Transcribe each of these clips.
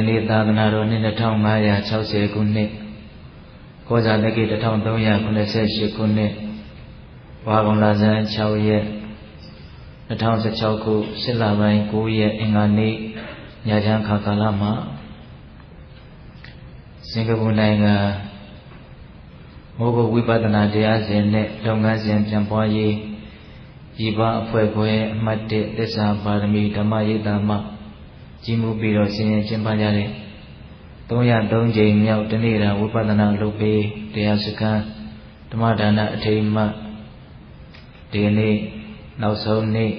နေ့သာသနာတော်နှစ်2560ခုနှစ်ကောဇာတက္ကိ1388ခုနှစ်ဝါကုံလဇန်6ရက်2016ခု7လပိုင်း9ရက်အင်္ဂါနေ့ညချမ်းခါကာလမှာစင်ကာပူနိုင်ငံမိုးကုတ်ဝိပဿနာတရားစဉ်နဲ့လုပ်ငန်းစဉ်ပြန်ပွားရေးဤပအဖွဲ့ခွဲအမှတ်1သစ္စာပါရမီဓမ္မရိပ်သာမှကြီးမှုပြီးတော့ဆင်ရင်ကျင်းပကြတဲ့303ကြိမ်မြောက်တနေ့တာဝိပဿနာလုပ်ပေးတရားစခန်းဓမ္မဒါနအထိမ်းအမှတ်ဒီနေ့နောက်ဆုံးနေ့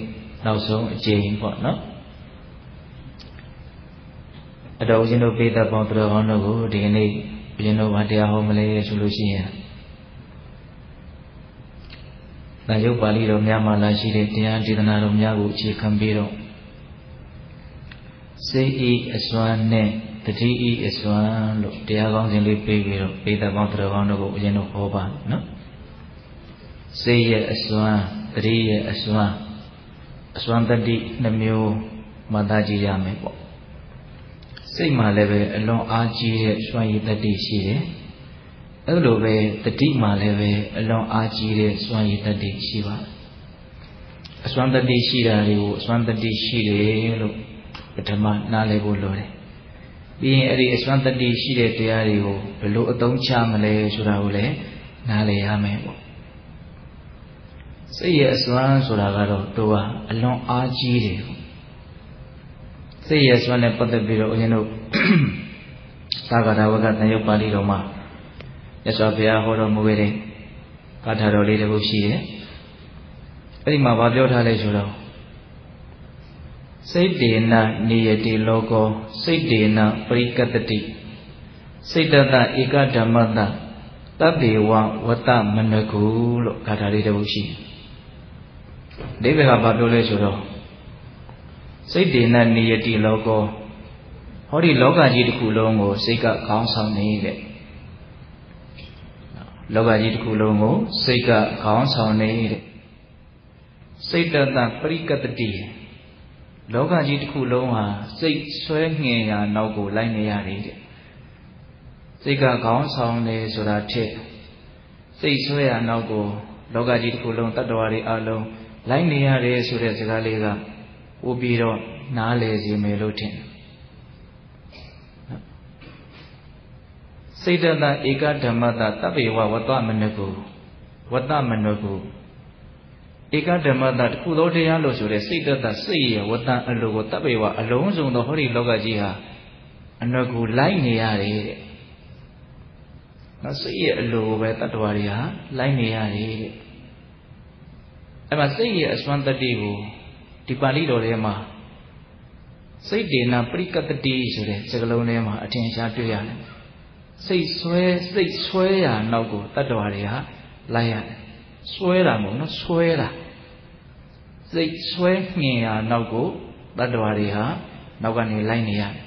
နောက်ဆုံးအကြိမ်ပေါ့နော်အတော်ဦးဇင်းတို့ပေးသက်ပေါင်းသူတော်ကောင်းတို့ကိုဒီကနေ့ဦးဇင်းတို့ဘာတရားဟောမလဲဆိုလို့ရှိရင်တန်ရုပ်ပါဠိတော်များမှာလာရှိတဲ့တရားဒေသနာတော်များကိုအခြေခံပြီးတော့စိတ်ဤအစွမ်းနဲ့တတိဤအစွမ်းလို့တရားကောင်းစဉ်လေးပေးပြီးတော့ပေးသက်ပေါင်းသူတော်ကောင်းတို့ကိုဦးဇင်းတို့ဟောပါနော်စိတ်ရဲ့အစွမ်းတတိရဲ့အစွမ်းတတိနှမျိုးမှတ်သားကြည့်ရမယ်ပေါ့စိတ်မှာလည်းပဲအလွန်အားကြီးတဲ့စွမ်းရည်တတိရှိတယ်အဲ့လိုပဲတတိမှာလည်းပဲအလွန်အားကြီးတဲ့စွမ်းရည်တတိရှိပါတယ်အစွမ်းတတိရှိတာတွေကိုအစွမ်းတတိရှိတယ်လို့ပထမနားလည်ဖို့လိုတယ်ပြီးရင်အဲ့ဒီအစွမ်းတတိရှိတဲ့တရားတွေကိုဘယ်လိုအသုံးချမလဲဆိုတာကိုလည်းနားလည်ရမယ်ပေါ့စိတ်ရဲ့အစွမ်းဆိုတာကတော့သူကအလွန်အားကြီးတယ်စိတ်ရဲ့အစွမ်းနဲ့ပတ်သက်ပြီးတော့ဦးဇင်းတို့သာဂတာဝကတန်ရုပ်ပါဠိတော်မှာမြတ်စွာဘုရားဟောတော်မူခဲ့တဲ့ဂါထာတော်လေးတစ်ခုရှိတယ်အဲ့ဒီမှာဗာပြောထားလဲဆိုတော့စိတ်တေနနိယတိလောကောစိတ်တေနပရိကတတိစိတ်တတဧကဓမ္မတတဗ္ဗေဝဝတ္တမနကုလို့ဂါထာလေးတစ်ခုရှိတယ်အဓိပ္ပာယ်ကဘာပြောလဲဆိုတော့စိတ်တေနနိယတိလောကောဟောဒီလောကကြီးတစ်ခုလုံးကိုစိတ်ကခေါင်းဆောင်နေတဲ့လောကကြီးတစ်ခုလုံးကိုစိတ်ကခေါင်းဆောင်နေတဲ့စိတ်တတပရိကတတိလောကကြီးတစ်ခုလုံးဟာစိတ်ဆွဲငင်ရာနောက်ကိုလိုက်နေရတယ်တဲ့စိတ်ကခေါင်းဆောင်နေဆိုတာထက်စိတ်ဆွဲရာနောက်ကိုလောကကြီးတစ်ခုလုံးတတ္တဝါတွေအလုံးလိုက်နေရတယ်ဆိုတဲ့စကားလေးကပို့ပြီးတော့နားလည်စေမယ်လို့ထင်တယ်စိတ်တတဧကဓမ္မတတဗ္ဗေဝဝတ္တမနကုဝတ္တမနကုဧကဓမ္မတတခုသောတရားလို့ဆိုတဲ့စိတ်တတစိတ်ရဲ့ဝတ္တအလိုကိုတဗ္ဗေဝအလုံးစုံသောဟောဒီလောကကြီးဟာအနကုလိုက်နေရတယ်တဲ့နော်စိတ်ရဲ့အလိုပဲတတ္တဝါတွေဟာလိုက်နေရတယ်တဲ့အဲ့မှာစိတ်ရဲ့အစွမ်းတတိကိုဒီပါဠိတော်ထဲမှာစိတ်တေနပရိကတတိဆိုတဲ့စကားလုံးထဲမှာအထင်ရှားတွေ့ရတယ်စိတ်ဆွဲရာနောက်ကိုတတ္တဝါတွေဟာလိုက်ရတယ်ဆွဲတာမဟုတ်နော်ဆွဲတာစိတ်ဆွဲငင်ရာနောက်ကိုတတ္တဝါတွေဟာနောက်ကနေလိုက်နေရတယ်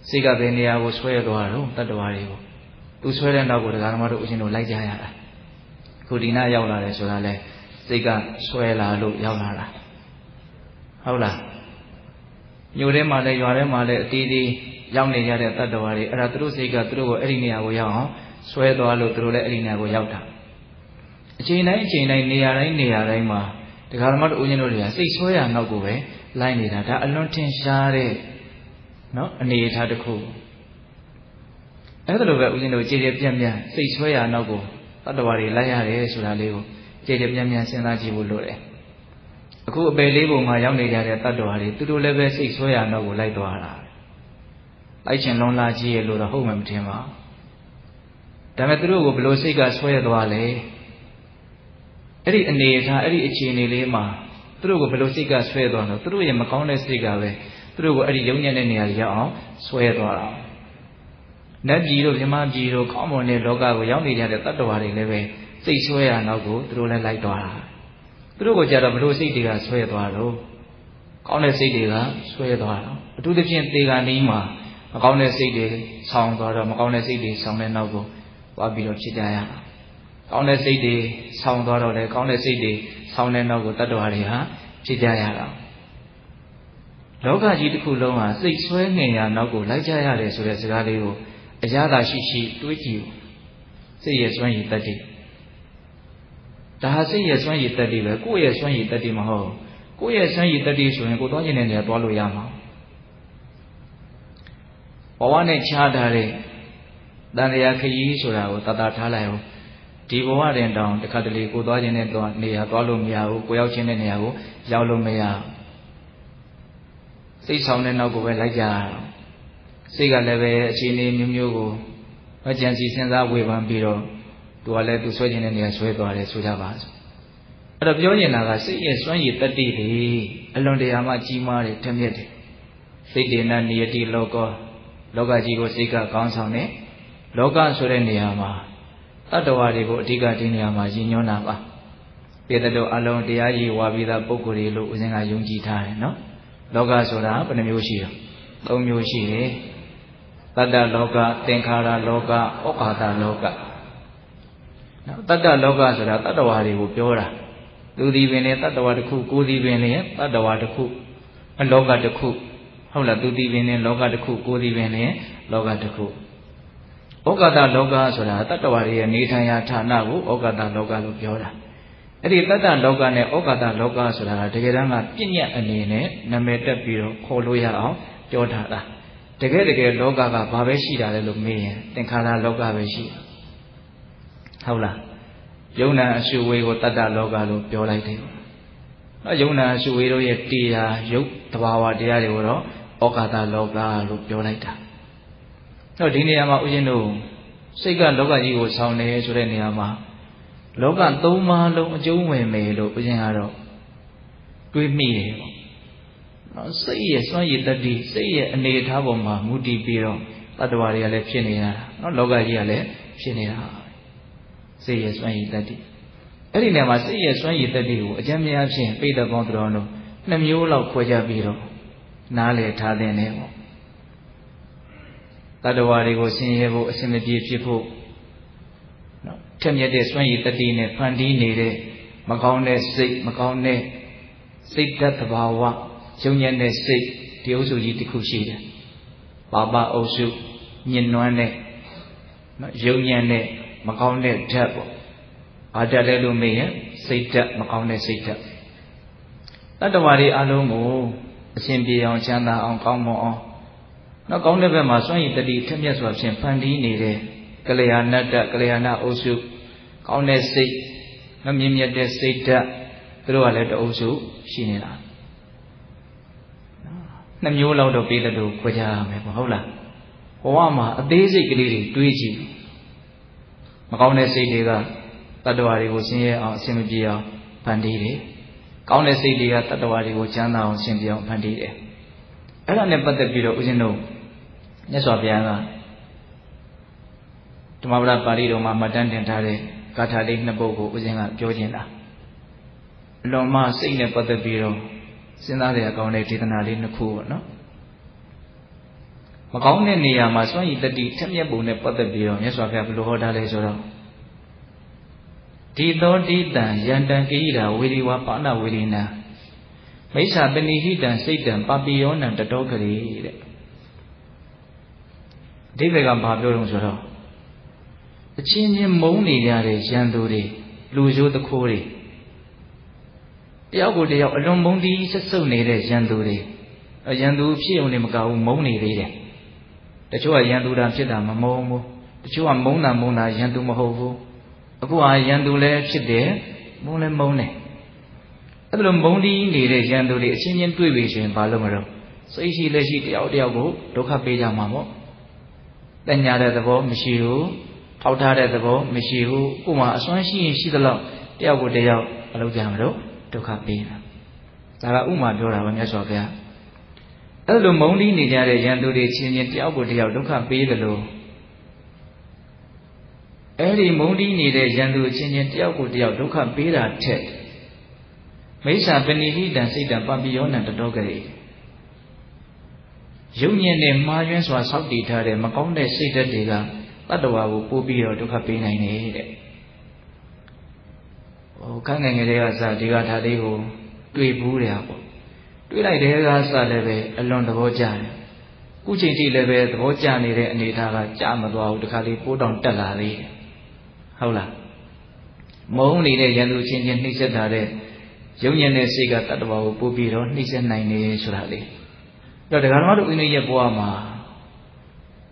စိတ်ကဘယ်နေရာကိုဆွဲသွားတော့တတ္တဝါတွေကိုသူဆွဲတဲ့နောက်ကိုဒကာဓမ္မတို့အရှင်တို့လိုက်ကြရတာခုဒီနာရောက်လာတယ်ဆိုတာလဲစိတ်ကဆွဲလာလို့ရောက်လာတာဟုတ်လားမြို့ထဲမှာလဲရွာထဲမှာလဲအတီးတီးရောက်နေကြတဲ့တတ္တဝါတွေအဲ့ဒါသူတို့စိတ်ကသူတို့ကိုအဲ့ဒီနေရာကိုရောက်အောင်ဆွဲသွားလို့သူတို့လည်းအဲ့ဒီနေရာကိုရောက်တာအချိန်တိုင်းနေရာတိုင်းမှာဒကာဓမ္မတို့ဦးဇင်းတို့တွေကစိတ်ဆွဲရနောက်ကိုပဲလိုက်နေတာဒါအလွန်ထင်ရှားတဲ့နော်အနေအထားတစ်ခုအဲ့ဒါလိုပဲဦးဇင်းတို့ကြည်ကြပြန့်ပြန့်စိတ်ဆွဲရနောက်ကိုတတ္တဝါတွေလိုက်ရတယ်ဆိုတာလေးကိုကြည်ကြပြန့်ပြန့်စဉ်းစားကြည့်ဖို့လိုတယ်အခုအပယ်လေးပုံမှာရောက်နေကြတဲ့တတ္တဝါတွေသူတို့လည်းပဲစိတ်ဆွဲရနောက်ကိုလိုက်သွားတာလိုက်ချင်လုံးလာကြည့်ရလို့တော့ဟုတ်မှမထင်ပါဒါပေမဲ့သူတို့ကိုဘလို့စိတ်ကဆွဲသွားလဲအဲ့ဒီအနေအထားအဲ့ဒီအခြေအနေလေးမှာသူတို့ကိုဘလို့စိတ်ကဆွဲသွားတော့သူတို့ရဲ့မကောင်းတဲ့စိတ်ကပဲသူတို့ကိုအဲ့ဒီယုံညံ့တဲ့နေရာရောက်အောင်ဆွဲသွားတာနတ်ပြည်တို့မြမပြည်တို့ကောင်းမွန်တဲ့လောကကိုရောက်နေကြတဲ့တတ္တဝါတွေလည်းပဲစိတ်ဆွဲရနောက်ကိုသူတို့လည်းလိုက်သွားတာသူတို့ကိုကြတော့ဘလို့စိတ်တွေကဆွဲသွားတော့ကောင်းတဲ့စိတ်တွေကဆွဲသွားတော့အထူးသဖြင့်သေဂာနီးမှာမကောင်းတဲ့စိတ်တွေဆောင်းသွားတော့မကောင်းတဲ့စိတ်တွေဆောင်းတဲ့နောက်ကိုသွားပြီးတော့ဖြစ်ကြရတာကောင်းတဲ့စိတ်တွေဆောင်းသွားတော့လေကောင်းတဲ့စိတ်တွေဆောင်းတဲ့နောက်ကိုတတ္တဝါတွေဟာဖြစ်ကြရတာ လောကကြီးတစ်ခုလုံးဟာစိတ်ဆွဲငင်ရာနောက်ကိုလိုက်ကြရတယ်ဆိုတဲ့စကားလေးကိုအရသာရှိရှိတွေးကြည့်စိတ်ရဲ့စွမ်းရည်တတ္တိဒါဟာစိတ်ရဲ့စွမ်းရည်တတ္တိပဲကိုယ့်ရဲ့စွမ်းရည်တတ္တိမဟုတ်ကိုယ့်ရဲ့စွမ်းရည်တတ္တိဆိုရင်ကိုသွားခြင်းတဲ့နေရာသွားလို့ရမှာဘဝနဲ့ခြားထားတဲ့တန်တရားခရီးဆိုတာကိုတတ်တာထားလိုက်အောင်ဒီဘဝတင်တောင်တစ်ခါတလေကိုသွားခြင်းတဲ့နေရာသွားလို့မရဘူးကိုရောက်ခြင်းတဲ့နေရာကိုရောက်လို့မရစိတ်ဆောင်တဲ့နောက်ကိုပဲလိုက်ကြရအောင်စိတ်ကလည်းပဲအခြေအနေမျိုးမျိုးကိုအကြံစီစဉ်းစားဝေဖန်ပြီးတော့သူကလည်းသူဆွဲခြင်းတဲ့နေရာဆွဲသွားတယ်ဆိုကြပါစို့အဲ့တော့ပြောနေတာကစိတ်ရဲ့စွမ်းရည်တတ္တိတွေအလွန်တရာမှကြီးမားတယ်ထက်မြက်တယ်စိတ်တေနနိယတိလောကကြီးကိုစိတ်ကကောင်းဆောင်တယ်လောကဆိုတဲ့နေရာမှာတတ္တဝါတွေကိုအဓိကဒီနေရာမှာရည်ညွှန်းတာပါပေတတော်အလုံးတရားရည်ဝါပြီးသားပုဂ္ဂိုလ်တွေလို့ဦးဇင်းကယုံကြည်ထားတယ်နော်လောကဆိုတာဘယ်နှမျိုးရှိတော့၃မျိုးရှိတယ်တတ္တလောကသင်္ခါရလောကဩဃာတလောကနော်တတ္တလောကဆိုတာတတ္တဝါတွေကိုပြောတာသူဒီပင်လည်းတတ္တဝါတစ်ခုကိုယ်ဒီပင်လည်းတတ္တဝါတစ်ခုအလောကတစ်ခုဟုတ်လားသူဒီပင်လည်းလောကတစ်ခုကိုယ်ဒီပင်လည်းလောကတစ်ခုဩဃာတလောကဆိုတာတတ္တဝါတွေရဲ့နေထိုင်ရာဌာနကိုဩဃာတလောကလို့ပြောတာအဲ့ဒီတတ္တလောကနဲ့ဩဃာတလောကဆိုတာတကယ်တမ်းကပြည့်ညတ်အနေနဲ့နာမည်တက်ပြီးတော့ခေါ်လို့ရအောင်ပြောထားတာတကယ်လောကကဘာပဲရှိတာလဲလို့မေးရင်သင်္ခါရလောကပဲရှိဟုတ်လားယုံနာအရှုဝေကိုတတ္တလောကလို့ပြောလိုက်တယ်နော်ယုံနာအရှုဝေတို့ရဲ့တရားယုတ်တဘာဝတရားတွေကိုတော့ဩဃာတလောကလို့ပြောလိုက်တာတော့ဒီနေရာမှာဦးဇင်းတို့စိတ်ကလောကကြီးကိုဆောင်းနေဆိုတဲ့နေရာမှာလောကသုံးပါးလုံးအကျုံးဝင်မယ်လို့ဦးဇင်းကတော့တွေးမိတယ်ပေါ့နော်စိတ်ရဲ့စွမ်းရည်တတ္တိစိတ်ရဲ့အနေအထားပေါ်မှာမူတည်ပြီးတော့တတ္တဝါတွေကလည်းဖြစ်နေတာနော်လောကကြီးကလည်းဖြစ်နေတာစိတ်ရဲ့စွမ်းရည်တတ္တိအဲ့ဒီနေရာမှာစိတ်ရဲ့စွမ်းရည်တတ္တိကိုအကျဉ်းများဖြင့်ပိဋကပေါင်းတော်တို့2မျိုးလောက်ခွဲခြားပြီးတော့နားလည်ထားတဲ့နေပေါ့တတ္တဝါတွေကိုဆင်းရဲဖို့အစင်မပြေဖြစ်ဖို့နော်ထက်မြက်တဲ့စွမ်းရည်တတ္တိနဲ့ဖန်တီးနေတဲ့မကောင်းတဲ့စိတ်မကောင်းတဲ့စိတ်ဓာတ်သဘာဝယုံညံ့တဲ့စိတ်ဒီအုပ်စုကြီးတစ်ခုရှိတယ်ပါပအုပ်စုညှဉ်းနှွမ်းတဲ့နော်ယုံညံ့တဲ့မကောင်းတဲ့ဓာတ်ပေါ့ဘာဓာတ်လဲလို့မေးရင်စိတ်ဓာတ်မကောင်းတဲ့စိတ်ဓာတ်တတ္တဝါတွေအလုံးကိုအရှင်ပြေအောင်ချမ်းသာအောင်ကောင်းမွန်အောင်နောက်ကောင်းတဲ့ဘက်မှာစွန့်ရည်တတိထက်မြက်စွာဖြင့်ဖန်တီးနေတဲ့ကလျာဏတ္တကလျာဏအုပ်စုကောင်းတဲ့စိတ်မမြင့်မြတ်တဲ့စိတ်ဓာတ်သူတို့ကလည်းတအုပ်စုရှိနေတာ2မျိုးလောက်တော့ပေးတဲ့တို့ခွဲခြားရမယ်ပေါ့ဟုတ်လားဘဝမှာအသေးစိတ်ကလေးတွေတွေးကြည့်မကောင်းတဲ့စိတ်တွေကတတ္တဝါတွေကိုဆင်းရဲအောင်အဆင်မပြေအောင်ဖန်တီးတယ်ကောင်းတဲ့စိတ်တွေကတတ္တဝါတွေကိုချမ်းသာအောင်ဆင်ပြေအောင်ဖန်တီးတယ်အဲ့ဒါနဲ့ပတ်သက်ပြီးတော့ဦးဇင်းတို့မြတ်စွာဘုရားကဓမ္မပဒပါဠိတော်မှာမှတ်တမ်းတင်ထားတဲ့ဂါထာလေး2ပုဒ်ကိုဦးဇင်းကပြောခြင်းတာအလွန်မှစိတ်နဲ့ပတ်သက်ပြီးတော့စဉ်းစားရကောင်းတဲ့ဒေသနာလေး2ခုပေါ့နော်မကောင်းတဲ့နေရာမှာစွန့်ရည်တတိထက်မြက်ပုံနဲ့ပတ်သက်ပြီးတော့မြတ်စွာဘုရားဘယ်လိုဟောထားလဲဆိုတော့ဒီသောတိတံယန္တံကိရိတာဝေဒီဝါပါဏဝေဒီနာမိစ္ဆာပဏိဟိတံစိတ်တံပပိယောနံတတောကရေတဲ့အဓိပ္ပာယ်ကဘာပြောလို့ဆိုတော့အချင်းချင်းမုန်းနေကြတဲ့ရန်သူတွေလူရိုးတခိုးတွေတယောက်ကိုတယောက်အလွန်မုန်းတီးဆက်ဆုပ်နေတဲ့ရန်သူတွေရန်သူဖြစ်ုံနဲ့မကဘူးမုန်းနေသေးတယ်တချို့ကရန်သူတာဖြစ်တာမမုန်းဘူးတချို့ကမုန်းတာရန်သူမဟုတ်ဘူးအခုဟာရန်သူလည်းဖြစ်တယ်မုန်းလည်းမုန်းတယ်အဲ့လိုမုန်းတီးနေတဲ့ရန်သူတွေအချင်းချင်းတွေ့ပြီဆိုရင်ဘာလို့မလို့စိတ်ရှိလက်ရှိတယောက်ကိုဒုက္ခပေးကြမှာပေါ့တညာတဲ့သဘောမရှိဘူးထောက်ထားတဲ့သဘောမရှိဘူးကိုယ်မှာအစွမ်းရှိရင်ရှိသလောက်တယောက်ကိုတယောက်မလုပ်ကြမှာတော့ဒုက္ခပေးတာဒါကဥမာပြောတာပါမြတ်စွာဘုရားအဲ့လိုမုန်းတီးနေကြတဲ့ရန်သူတွေချင်းချင်းတယောက်ကိုတယောက်ဒုက္ခပေးတယ်လို့အဲ့ဒီမုန်းတီးနေတဲ့ရန်သူချင်းချင်းတယောက်ကိုတယောက်ဒုက္ခပေးတာထက်မိစ္ဆာပဏိဟိတံစိတ်တံပပိယောနံတတောကရေယုံညံ့တဲ့မှားယွင်းစွာစောင့်တည်ထားတဲ့မကောင်းတဲ့စိတ်ဓာတ်တွေကတတ္တဝါကိုပို့ပြီးတော့ဒုက္ခပေးနိုင်တယ်တဲ့ခန့်ငယ်ငယ်လေးကစဒီကထာလေးကိုတွေ့ဘူးတယ်ပေါ့ တွေးလိုက်တဲ့ကစလည်းပဲအလွန်သဘောကျတယ်ခုချိန်ထိလည်းပဲသဘောကျနေတဲ့အနေအထားကကြာမသွားဘူးတခါလေးပိုးတောင်တက်လာသေးတယ်ဟုတ်လားမုန်းနေတဲ့ရန်သူချင်းချင်းနှိမ့်ဆက်တာတဲ့ယုံညံ့တဲ့စိတ်ကတတ္တဝါကိုပို့ပြီးတော့နှိမ့်ဆက်နိုင်နေဆိုတာလေတော့ဒကာတော်တို့ဦးနေရဲ့ဘဝမှာ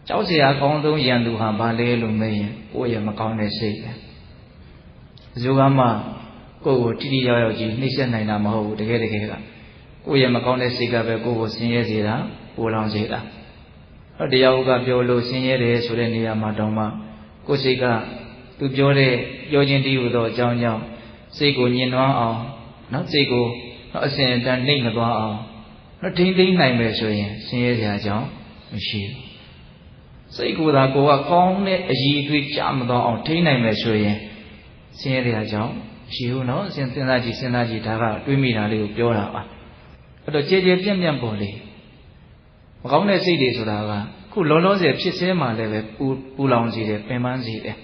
ကြောက်စရာအကောင်းဆုံးရန်သူဟာဘာလဲလို့မေးရင်ကိုယ့်ရဲ့မကောင်းတဲ့စိတ်ပဲအစကမှကိုယ့်ကိုတိတိယောက်ယောက်ကြီးနှိမ့်ဆက်နိုင်တာမဟုတ်ဘူးတကယ်ကကိုယ့်ရဲ့မကောင်းတဲ့စိတ်ကပဲကိုယ့်ကိုဆင်းရဲစေတာပိုလောင်စေတာတော့တရားဥကပြောလို့ဆင်းရဲတယ်ဆိုတဲ့နေရာမှာတောင်မှကိုယ်စိတ်ကသူပြောတဲ့ပြောခြင်းတည်းဟူသောအကြောင်းကြောင့်စိတ်ကိုညှဉ်းနှွမ်းအောင်နော်စိတ်ကိုအစဉ်အတန်နှိမ့်မသွားအောင်နော်ထိမ့်သိမ့်နိုင်မယ်ဆိုရင်ဆင်းရဲစရာအကြောင်းမရှိဘူးစိတ်ကိုယ်သာကိုယ်ကကောင်းတဲ့အရည်အသွေးကြမသွားအောင်ထိမ့်နိုင်မယ်ဆိုရင်ဆင်းရဲစရာအကြောင်းမရှိဘူးနော်စဉ်းစားကြည့်ဒါကတွေးမိတာလေးကိုပြောတာပါအဲ့တော့ကြည်ကြည်ပြန့်ပြန့်ပေါ်လေမကောင်းတဲ့စိတ်တွေဆိုတာကခုလောလောဆယ်ဖြစ်စဲမှလည်းပဲပူလောင်စေတယ်ပင်ပန်းစေတယ်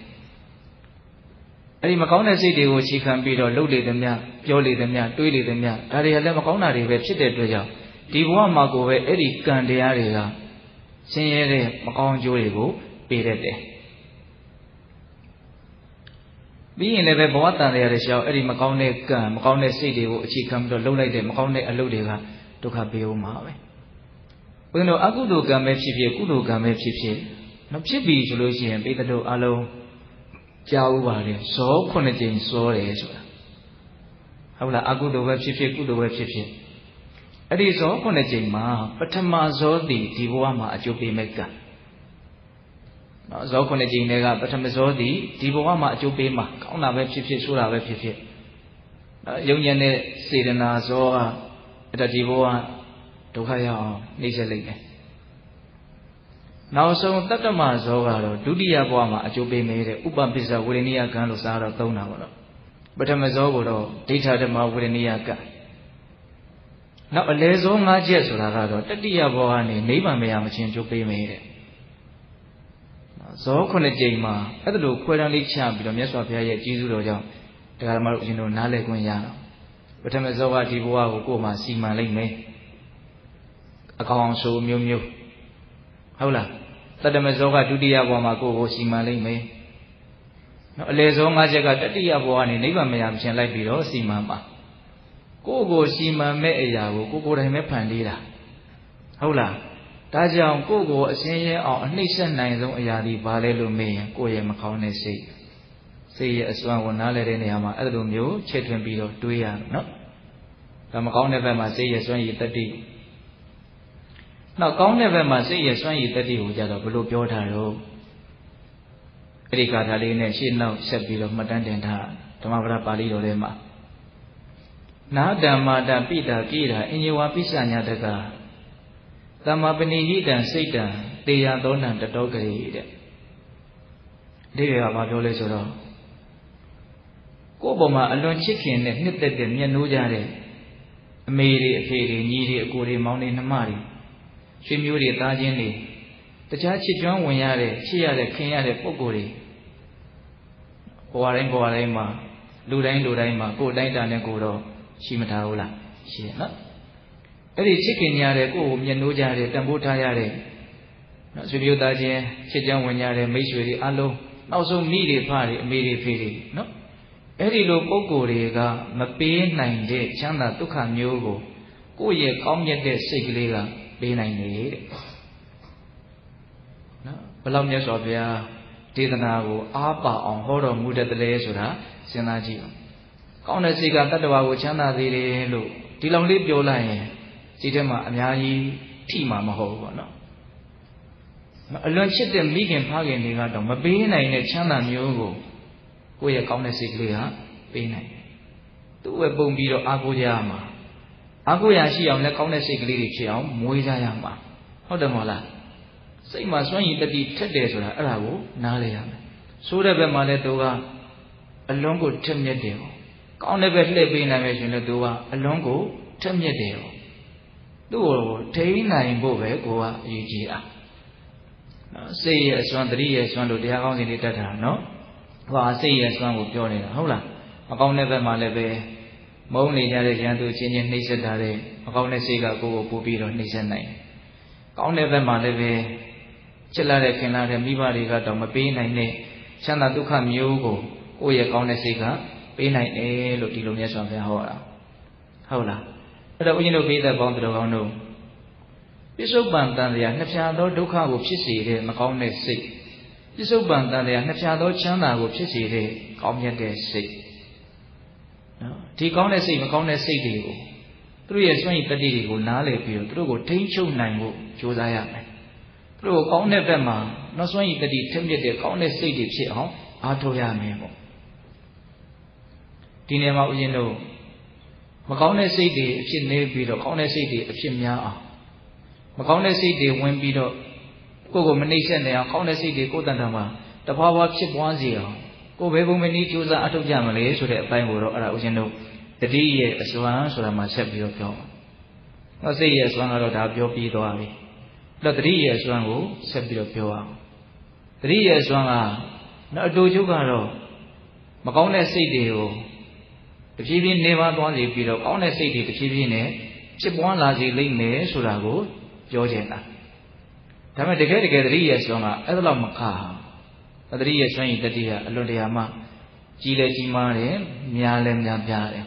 အဲ့ဒီမကောင်းတဲ့စိတ်တွေကိုခြေခံပြီးတော့လှုပ်လေသမျှပြောလေသမျှတွေးလေသမျှဒါတွေကလည်းမကောင်းတာတွေပဲဖြစ်တဲ့အတွက်ကြောင့်ဒီဘဝမှာကိုပဲအဲ့ဒီကံတရားတွေကဆင်းရဲတဲ့မကောင်းအကျိုးတွေကိုပေးတတ်တယ်ပြီးရင်လည်းပဲဘဝတန်တရားတွေရှောက်အဲ့ဒီမကောင်းတဲ့ကံမကောင်းတဲ့စိတ်တွေကိုအခြေခံပြီးတော့လှုပ်လိုက်တဲ့မကောင်းတဲ့အလုပ်တွေကဒုက္ခပေးဦးမှာပဲဘုရင်တို့အကုသိုလ်ကံပဲဖြစ်ဖြစ်ကုသိုလ်ကံပဲဖြစ်ဖြစ်နော်ဖြစ်ပြီဆိုလို့ရှိရင်ပိဋကတို့အလုံးကြားဥပါလေဇော9ကြိမ်စောတယ်ဆိုတာဟုတ်လားအကုသိုလ်ပဲဖြစ်ဖြစ်ကုသိုလ်ပဲဖြစ်ဖြစ်အဲ့ဒီဇော9ကြိမ်မှာပထမဇောသည်ဒီဘဝမှာအကျိုးပေးမဲ့ကံနော်ဇော9ကြိမ်တွေကပထမဇောသည်ဒီဘဝမှာအကျိုးပေးမှာကောင်းတာပဲဖြစ်ဖြစ်ဆိုးတာပဲဖြစ်ဖြစ်နော်ယုံညံ့တဲ့စေတနာဇောကအဲ့ဒါဒီဘဝဒုက္ခရောက်အောင်နှိမ့်ဆက်လိုက်တယ်နောက်ဆုံးတတ္တမဇောကတော့ဒုတိယဘဝမှာအကျိုးပေးမယ်တဲ့ဥပပိစ္ဆဝေဒနိယကံလို့စားတော့သုံးတာပေါ့နော်ပထမဇောကိုတော့ဒိဋ္ဌဓမ္မဝေဒနိယကံနောက်အလယ်ဇော၅ချက်ဆိုတာကတော့တတိယဘဝကနေနိဗ္ဗာန်မရမချင်းကျိုးပေးမယ်တဲ့ဇော9ကြိမ်မှာအဲ့ဒါလိုခွဲတန်းလေးချပြီးတော့မြတ်စွာဘုရားရဲ့ကျေးဇူးတော်ကြောင့်တရားဓမ္မတို့အရှင်တို့နားလည်ခွင့်ရတော့ပထမဇောကဒီဘဝကိုကိုယ်မှစီမံလိုက်မယ်အကောင်ဆိုမျိုးမျိုးဟုတ်လားတတ္တမဇောကဒုတိယဘဝမှာကိုယ်ကိုစီမံလိုက်မယ်နော်အလယ်ဇော၅ချက်ကတတိယဘဝကနေနိဗ္ဗာန်မရမချင်းလိုက်ပြီးတော့စီမံပါကိုယ်ကိုစီမံမဲ့အရာကိုကိုယ်တိုင်ပဲဖန်တီးတာဟုတ်လားဒါကြောင့်ကိုယ်ကိုအစင်းရဲအောင်အနှိမ့်ဆက်နိုင်ဆုံးအရာဒီဘာလဲလို့မေးရင်ကိုယ့်ရဲ့မကောင်းတဲ့စိတ်ရဲ့အစွမ်းကိုနားလည်တဲ့နေရာမှာအဲ့လိုမျိုးချဲ့ထွင်ပြီးတော့တွေးရနော်ဒါမကောင်းတဲ့ဘက်မှာစိတ်ရဲ့စွမ်းရည်တတ္တိနောက်ကောင်းတဲ့ဘက်မှာစိတ်ရဲ့စွမ်းရည်တတ္တိကိုကြတော့ဘယ်လိုပြောထားတော့အဲ့ဒီကာထာလေးနဲ့ရှင်းနောက်ဆက်ပြီးတော့မှတ်တမ်းတင်ထားဓမ္မပဒပါဠိတော်ထဲမှာနာဓမ္မာတပိတာကိတာအင်ညဝပိစ္ဆညာတကသမ္မာပဏိဟိတံစိတ်တံတေယသောနံတတောကရေတဲ့ဒီကဘာပြောလဲဆိုတော့ကိုယ့်ဘုံမှာအလွန်ချစ်ခင်တဲ့နှစ်သက်တဲ့မျက်နှိုးကြတဲ့အမေတွေအဖေတွေညီတွေအကိုတွေမောင်တွေနှမတွေရွှေမျိုးတွေသားချင်းတွေတခြားချစ်ကျွမ်းဝင်ရတဲ့ချစ်ရတဲ့ခင်ရတဲ့ပုဂ္ဂိုလ်တွေဘဝတိုင်းမှာလူတိုင်းမှာကိုယ်တိုင်းတာနဲ့ကိုယ်တော့ရှိမထားဘူးလားရှိရနော်အဲ့ဒီချစ်ခင်ရတဲ့ကိုယ်ကိုမျက်နှိုးကြတဲ့တန်ဖိုးထားရတဲ့နော်ရွှေမျိုးသားချင်းချစ်ကျွမ်းဝင်ရတဲ့မိတ်ဆွေတွေအလုံးနောက်ဆုံးမိတွေဖတွေအမေတွေဖေတွေနော်အဲ့ဒီလိုပုဂ္ဂိုလ်တွေကမပေးနိုင်တဲ့ချမ်းသာဒုက္ခမျိုးကိုကိုယ့်ရဲ့ကောင်းမြတ်တဲ့စိတ်ကလေးကပေးနိုင်တယ်တဲ့နော်ဘယ်လောက်မြတ်စွာဘုရားဒေသနာကိုအားပါအောင်ဟောတော်မူတတ်တယ်ဆိုတာစဉ်းစားကြည့်အောင်ကောင်းတဲ့စိတ်ကတတ္တဝါကိုချမ်းသာစေတယ်လို့ဒီလောက်လေးပြောလိုက်ရင်စိတ်ထဲမှာအများကြီးထိမှာမဟုတ်ဘူးပေါ့နော်အလွန်ချစ်တဲ့မိခင်ဖခင်တွေကတော့မပေးနိုင်တဲ့ချမ်းသာမျိုးကိုကိုယ့်ရဲ့ကောင်းတဲ့စိတ်ကလေးကပေးနိုင်တယ်သူ့ဝဲပုံပြီးတော့အားကိုးကြရမှာအားကိုးရရှိအောင်လည်းကောင်းတဲ့စိတ်ကလေးတွေဖြစ်အောင်မွေးကြရမှာဟုတ်တယ်မဟုတ်လားစိတ်မှာစွန့်ရည်တတိထက်တယ်ဆိုတာအဲ့ဒါကိုနားလည်ရမယ်ဆိုးတဲ့ဘက်မှာလည်းသူကအလွန်ကိုထက်မြက်တယ်ပေါ့ကောင်းတဲ့ဘက်လှည့်ပေးနိုင်မယ်ဆိုရင်လည်းသူကအလွန်ကိုထက်မြက်တယ်ပေါ့သူ့ကိုထိန်းနိုင်ဖို့ပဲကိုကအရေးကြီးတာနော်စိတ်ရဲ့အစွမ်းတတိရဲ့အစွမ်းလို့တရားကောင်းစဉ်တွေတတ်တာနော်ဟောစိတ်ရဲ့အစွမ်းကိုပြောနေတာဟုတ်လားမကောင်းတဲ့ဘက်မှာလည်းပဲမုန်းနေကြတဲ့ရန်သူချင်းချင်းနှိမ့်ဆက်တာတဲ့မ ကောင်းတဲ့စိတ်ကကိုယ်ကိုပို့ပြီးတော့နှိမ့်ဆက်နိုင်ကောင်းတဲ့ဘက်မှာလည်းပဲချစ်လာတဲ့ခင်လာတဲ့မိဘတွေကတော့မပေးနိုင်တဲ့ချမ်းသာဒုက္ခမျိုးကိုကိုယ့်ရဲ့ကောင်းတဲ့စိတ်ကပေးနိုင်တယ်လို့ဒီလိုမြတ်စွာဘုရားဟောတာဟုတ်လားအဲ့တော့ဦးဇင်းတို့ပိဋကပေါင်းတော်ကောင်းတို့ပစ္စုပန်တန်တရားနှစ်ဖြာသောဒုက္ခကိုဖြစ်စေတဲ့မကောင်းတဲ့စိတ်ပစ္စုပန်တန်တရားနှစ်ဖြာသောချမ်းသာကိုဖြစ်စေတဲ့ကောင်းမြတ်တဲ့စိတ်နော်ဒီကောင်းတဲ့စိတ်မကောင်းတဲ့စိတ်တွေကိုသူတို့ရဲ့စွန့်ရည်တတိတွေကိုနားလည်ပြီးတော့သူတို့ကိုထိန်းချုပ်နိုင်ဖို့ကြိုးစားရမယ်သူတို့ကောင်းတဲ့ဘက်မှာနောက်စွန့်ရည်တတိထက်မြက်တဲ့ကောင်းတဲ့စိတ်တွေဖြစ်အောင်အားထုတ်ရမယ်ပေါ့ဒီနေရာမှာဦးဇင်းတို့မကောင်းတဲ့စိတ်တွေအဖြစ်နေပြီးတော့ကောင်းတဲ့စိတ်တွေအဖြစ်များအောင်မကောင်းတဲ့စိတ်တွေဝင်ပြီးတော့ကိုယ့်ကိုမနှိမ့်ဆက်နေအောင်ကောင်းတဲ့စိတ်တွေကိုယ်တန်တန်မှာတဖွာဖွာဖြစ်ပွားစေအောင်ကိုယ်ဘယ်ပုံမနည်းကြိုးစားအထောက်ကြမလဲဆိုတဲ့အပိုင်းကိုတော့အဲ့ဒါဦးဇင်းတို့တတိရဲ့အစွမ်းဆိုတာမှဆက်ပြီးတော့ပြောပါ။နောက်စိတ်ရဲ့အစွမ်းကတော့ဒါပြောပြီးသွားပြီ။အဲ့တော့တတိရဲ့အစွမ်းကိုဆက်ပြီးတော့ပြောအောင်။တတိရဲ့အစွမ်းကနောက်အတူတူကတော့မကောင်းတဲ့စိတ်တွေကိုတဖြည်းဖြည်းနေပါသွားစေပြီးတော့ကောင်းတဲ့စိတ်တွေတဖြည်းဖြည်းနဲ့ဖြစ်ပွားလာစေလိမ့်မယ်ဆိုတာကိုပြောချင်တာဒါပေမဲ့တကယ်တတိရဲ့စွမ်းကအဲ့ဒါတော့မခါဘူးတတိရဲ့စွမ်းရည်တတိကအလွန်တရာမှကြီးလဲကြီးမားတယ်များလဲများပြားတယ်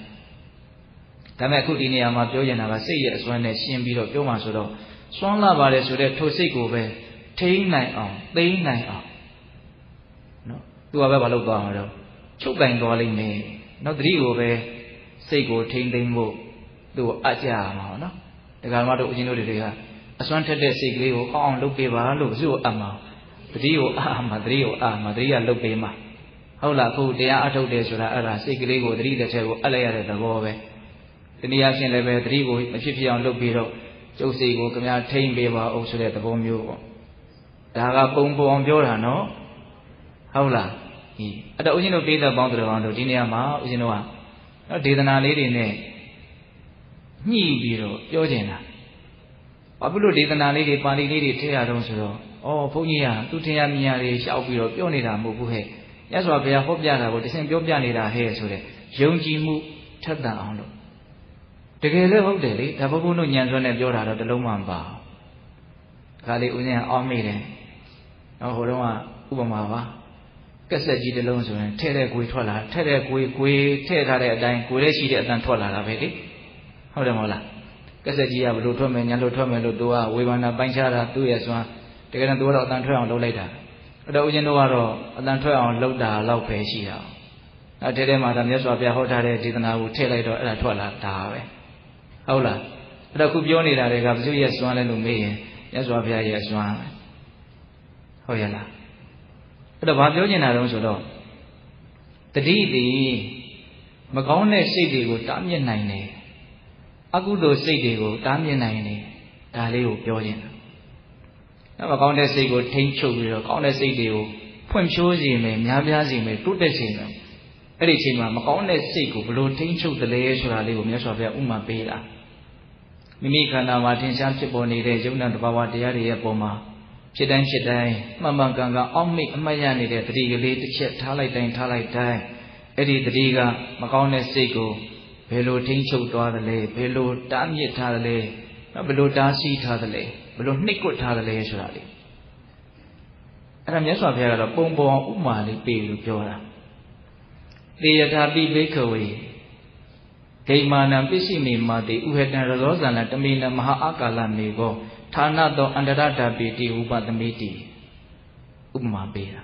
ဒါပေမဲ့အခုဒီနေရာမှာပြောချင်တာကစိတ်ရဲ့အစွမ်းနဲ့ရှင်းပြီးတော့ပြောမှဆိုတော့စွမ်းလာပါတယ်ဆိုတဲ့ထိုစိတ်ကိုပဲထိန်းနိုင်အောင်သိမ်းနိုင်အောင်နော်သူကပဲမလုပ်သွားမှာတော့ချုပ်ကင်သွားလိမ့်မယ်နောက်တတိကိုပဲစိတ်ကိုထိန်းသိမ်းဖို့သူ့ကိုအပ်ကြရမှာနော်ဒါကမှတော့ဦးဇင်းတို့တွေကအစွမ်းထက်တဲ့စိတ်ကလေးကိုကောင်းအောင်လုပ်ပေးပါလို့သူ့ကိုအပ်မှာတတိကိုအပ်မှာတတိကိုအပ်မှာတတိကလုပ်ပေးမှာဟုတ်လားအခုတရားအထုတ်တယ်ဆိုတာအဲ့ဒါစိတ်ကလေးကိုတတိတစ်ချက်ကိုအပ်လိုက်ရတဲ့သဘောပဲတနည်းအားဖြင့်လည်းပဲတတိကိုမဖြစ်ဖြစ်အောင်လုပ်ပြီးတော့ကျုပ်စိတ်ကိုခင်ဗျားထိန်းပေးပါအောင်ဆိုတဲ့သဘောမျိုးပေါ့ဒါကပုံအောင်ပြောတာနော်ဟုတ်လားအဲ့တော့ဦးဇင်းတို့ပိဋကပေါင်းတော်ကောင်းတို့ဒီနေရာမှာဦးဇင်းတို့ကဒေသနာလေးတွေနဲ့ညှိပြီးတော့ပြောချင်တာဘာဖြစ်လို့ဒေသနာလေးတွေပါဠိလေးတွေထည့်ရတော့ဆိုတော့ဘုန်းကြီးကသူထင်ရမြင်ရတွေရှောက်ပြီးတော့ပြောနေတာမဟုတ်ဘူးဟဲ့မြတ်စွာဘုရားဟောပြတာကိုတရှင်ပြောပြနေတာဟဲ့ဆိုတဲ့ယုံကြည်မှုထက်သန်အောင်လို့တကယ်လည်းဟုတ်တယ်လေဒါဘုန်းတို့ညံစွမ်းနဲ့ပြောတာတော့တလုံးမှမပါဘူးဒါလေးဦးဇင်းကအောင်းမိတယ်ဟိုတုန်းကဥပမာပါကက်ဆက်ကြီးတစ်လုံးဆိုရင်ထဲတဲ့ကိုယ်ထွက်လာထဲတဲ့ကိုယ်ထည့်ထားတဲ့အတိုင်းကိုယ်ရဲ့ရှိတဲ့အတန်ထွက်လာတာပဲလေဟုတ်တယ်မဟုတ်လားကက်ဆက်ကြီးကဘလို့ထွက်မယ်ညာလို့ထွက်မယ်လို့သူကဝေဘာနာပိုင်းခြားတာသူ့ရဲ့စွမ်းတကယ်တော့သူကတော့အတန်ထွက်အောင်လုပ်လိုက်တာအဲ့တော့ဦးဇင်းတို့ကတော့အတန်ထွက်အောင်လုပ်တာတော့ပဲရှိတာအဲ့ထဲထဲမှာဒါမြတ်စွာဘုရားဟောထားတဲ့ဒေသနာကိုထည့်လိုက်တော့အဲ့ဒါထွက်လာတာပဲဟုတ်လားအဲ့တော့ခုပြောနေတာတွေကဘုရားရဲ့စွမ်းလဲလို့မေးရင်မြတ်စွာဘုရားရဲ့စွမ်းဟုတ်ရဲ့လားအဲ့တော့ဘာပြောချင်တာတုံးဆိုတော့တတိတိမကောင်းတဲ့စိတ်တွေကိုတားမြစ်နိုင်တယ်အကုသိုလ်စိတ်တွေကိုတားမြစ်နိုင်တယ်ဒါလေးကိုပြောချင်တာမကောင်းတဲ့စိတ်ကိုထိန်းချုပ်ပြီးတော့ကောင်းတဲ့စိတ်တွေကိုဖွင့်ဖြိုးစေမယ်များပြားစေမယ်တိုးတက်စေမယ်အဲ့ဒီအချိန်မှာမကောင်းတဲ့စိတ်ကိုဘယ်လိုထိန်းချုပ်သလဲဆိုတာလေးကိုမြတ်စွာဘုရားဥမာပေးတာမိမိခန္ဓာမှာထင်ရှားဖြစ်ပေါ်နေတဲ့ယုံနာတဘာဝတရားတွေရဲ့ပုံမှာဖြစ်တိုင်းဖြစ်တိုင်းမှန်မှန်ကန်ကန်အောက်မေ့အမှတ်ရနေတဲ့တတိကလေးတစ်ချက်ထားလိုက်တိုင်းအဲ့ဒီတတိကမကောင်းတဲ့စိတ်ကိုဘယ်လိုထိန်းချုပ်သွားသလဲဘယ်လိုတားမြစ်ထားသလဲဘယ်လိုတားဆီးထားသလဲဘယ်လိုနှိပ်ကွပ်ထားသလဲဆိုတာလေအဲ့ဒါမြတ်စွာဘုရားကတော့ပုံပေါ်ဥမာလေးပေးလို့ပြောတာတေယထာပိဘိက္ခဝေဂိမာနံပစ္စည်းမေမာတိဥဟတံရဇောဇာနတမေနမဟာအာကာလမေကောဌာနသောအန္တရတပိတိဥပသမိတိဥပမာပေးတာ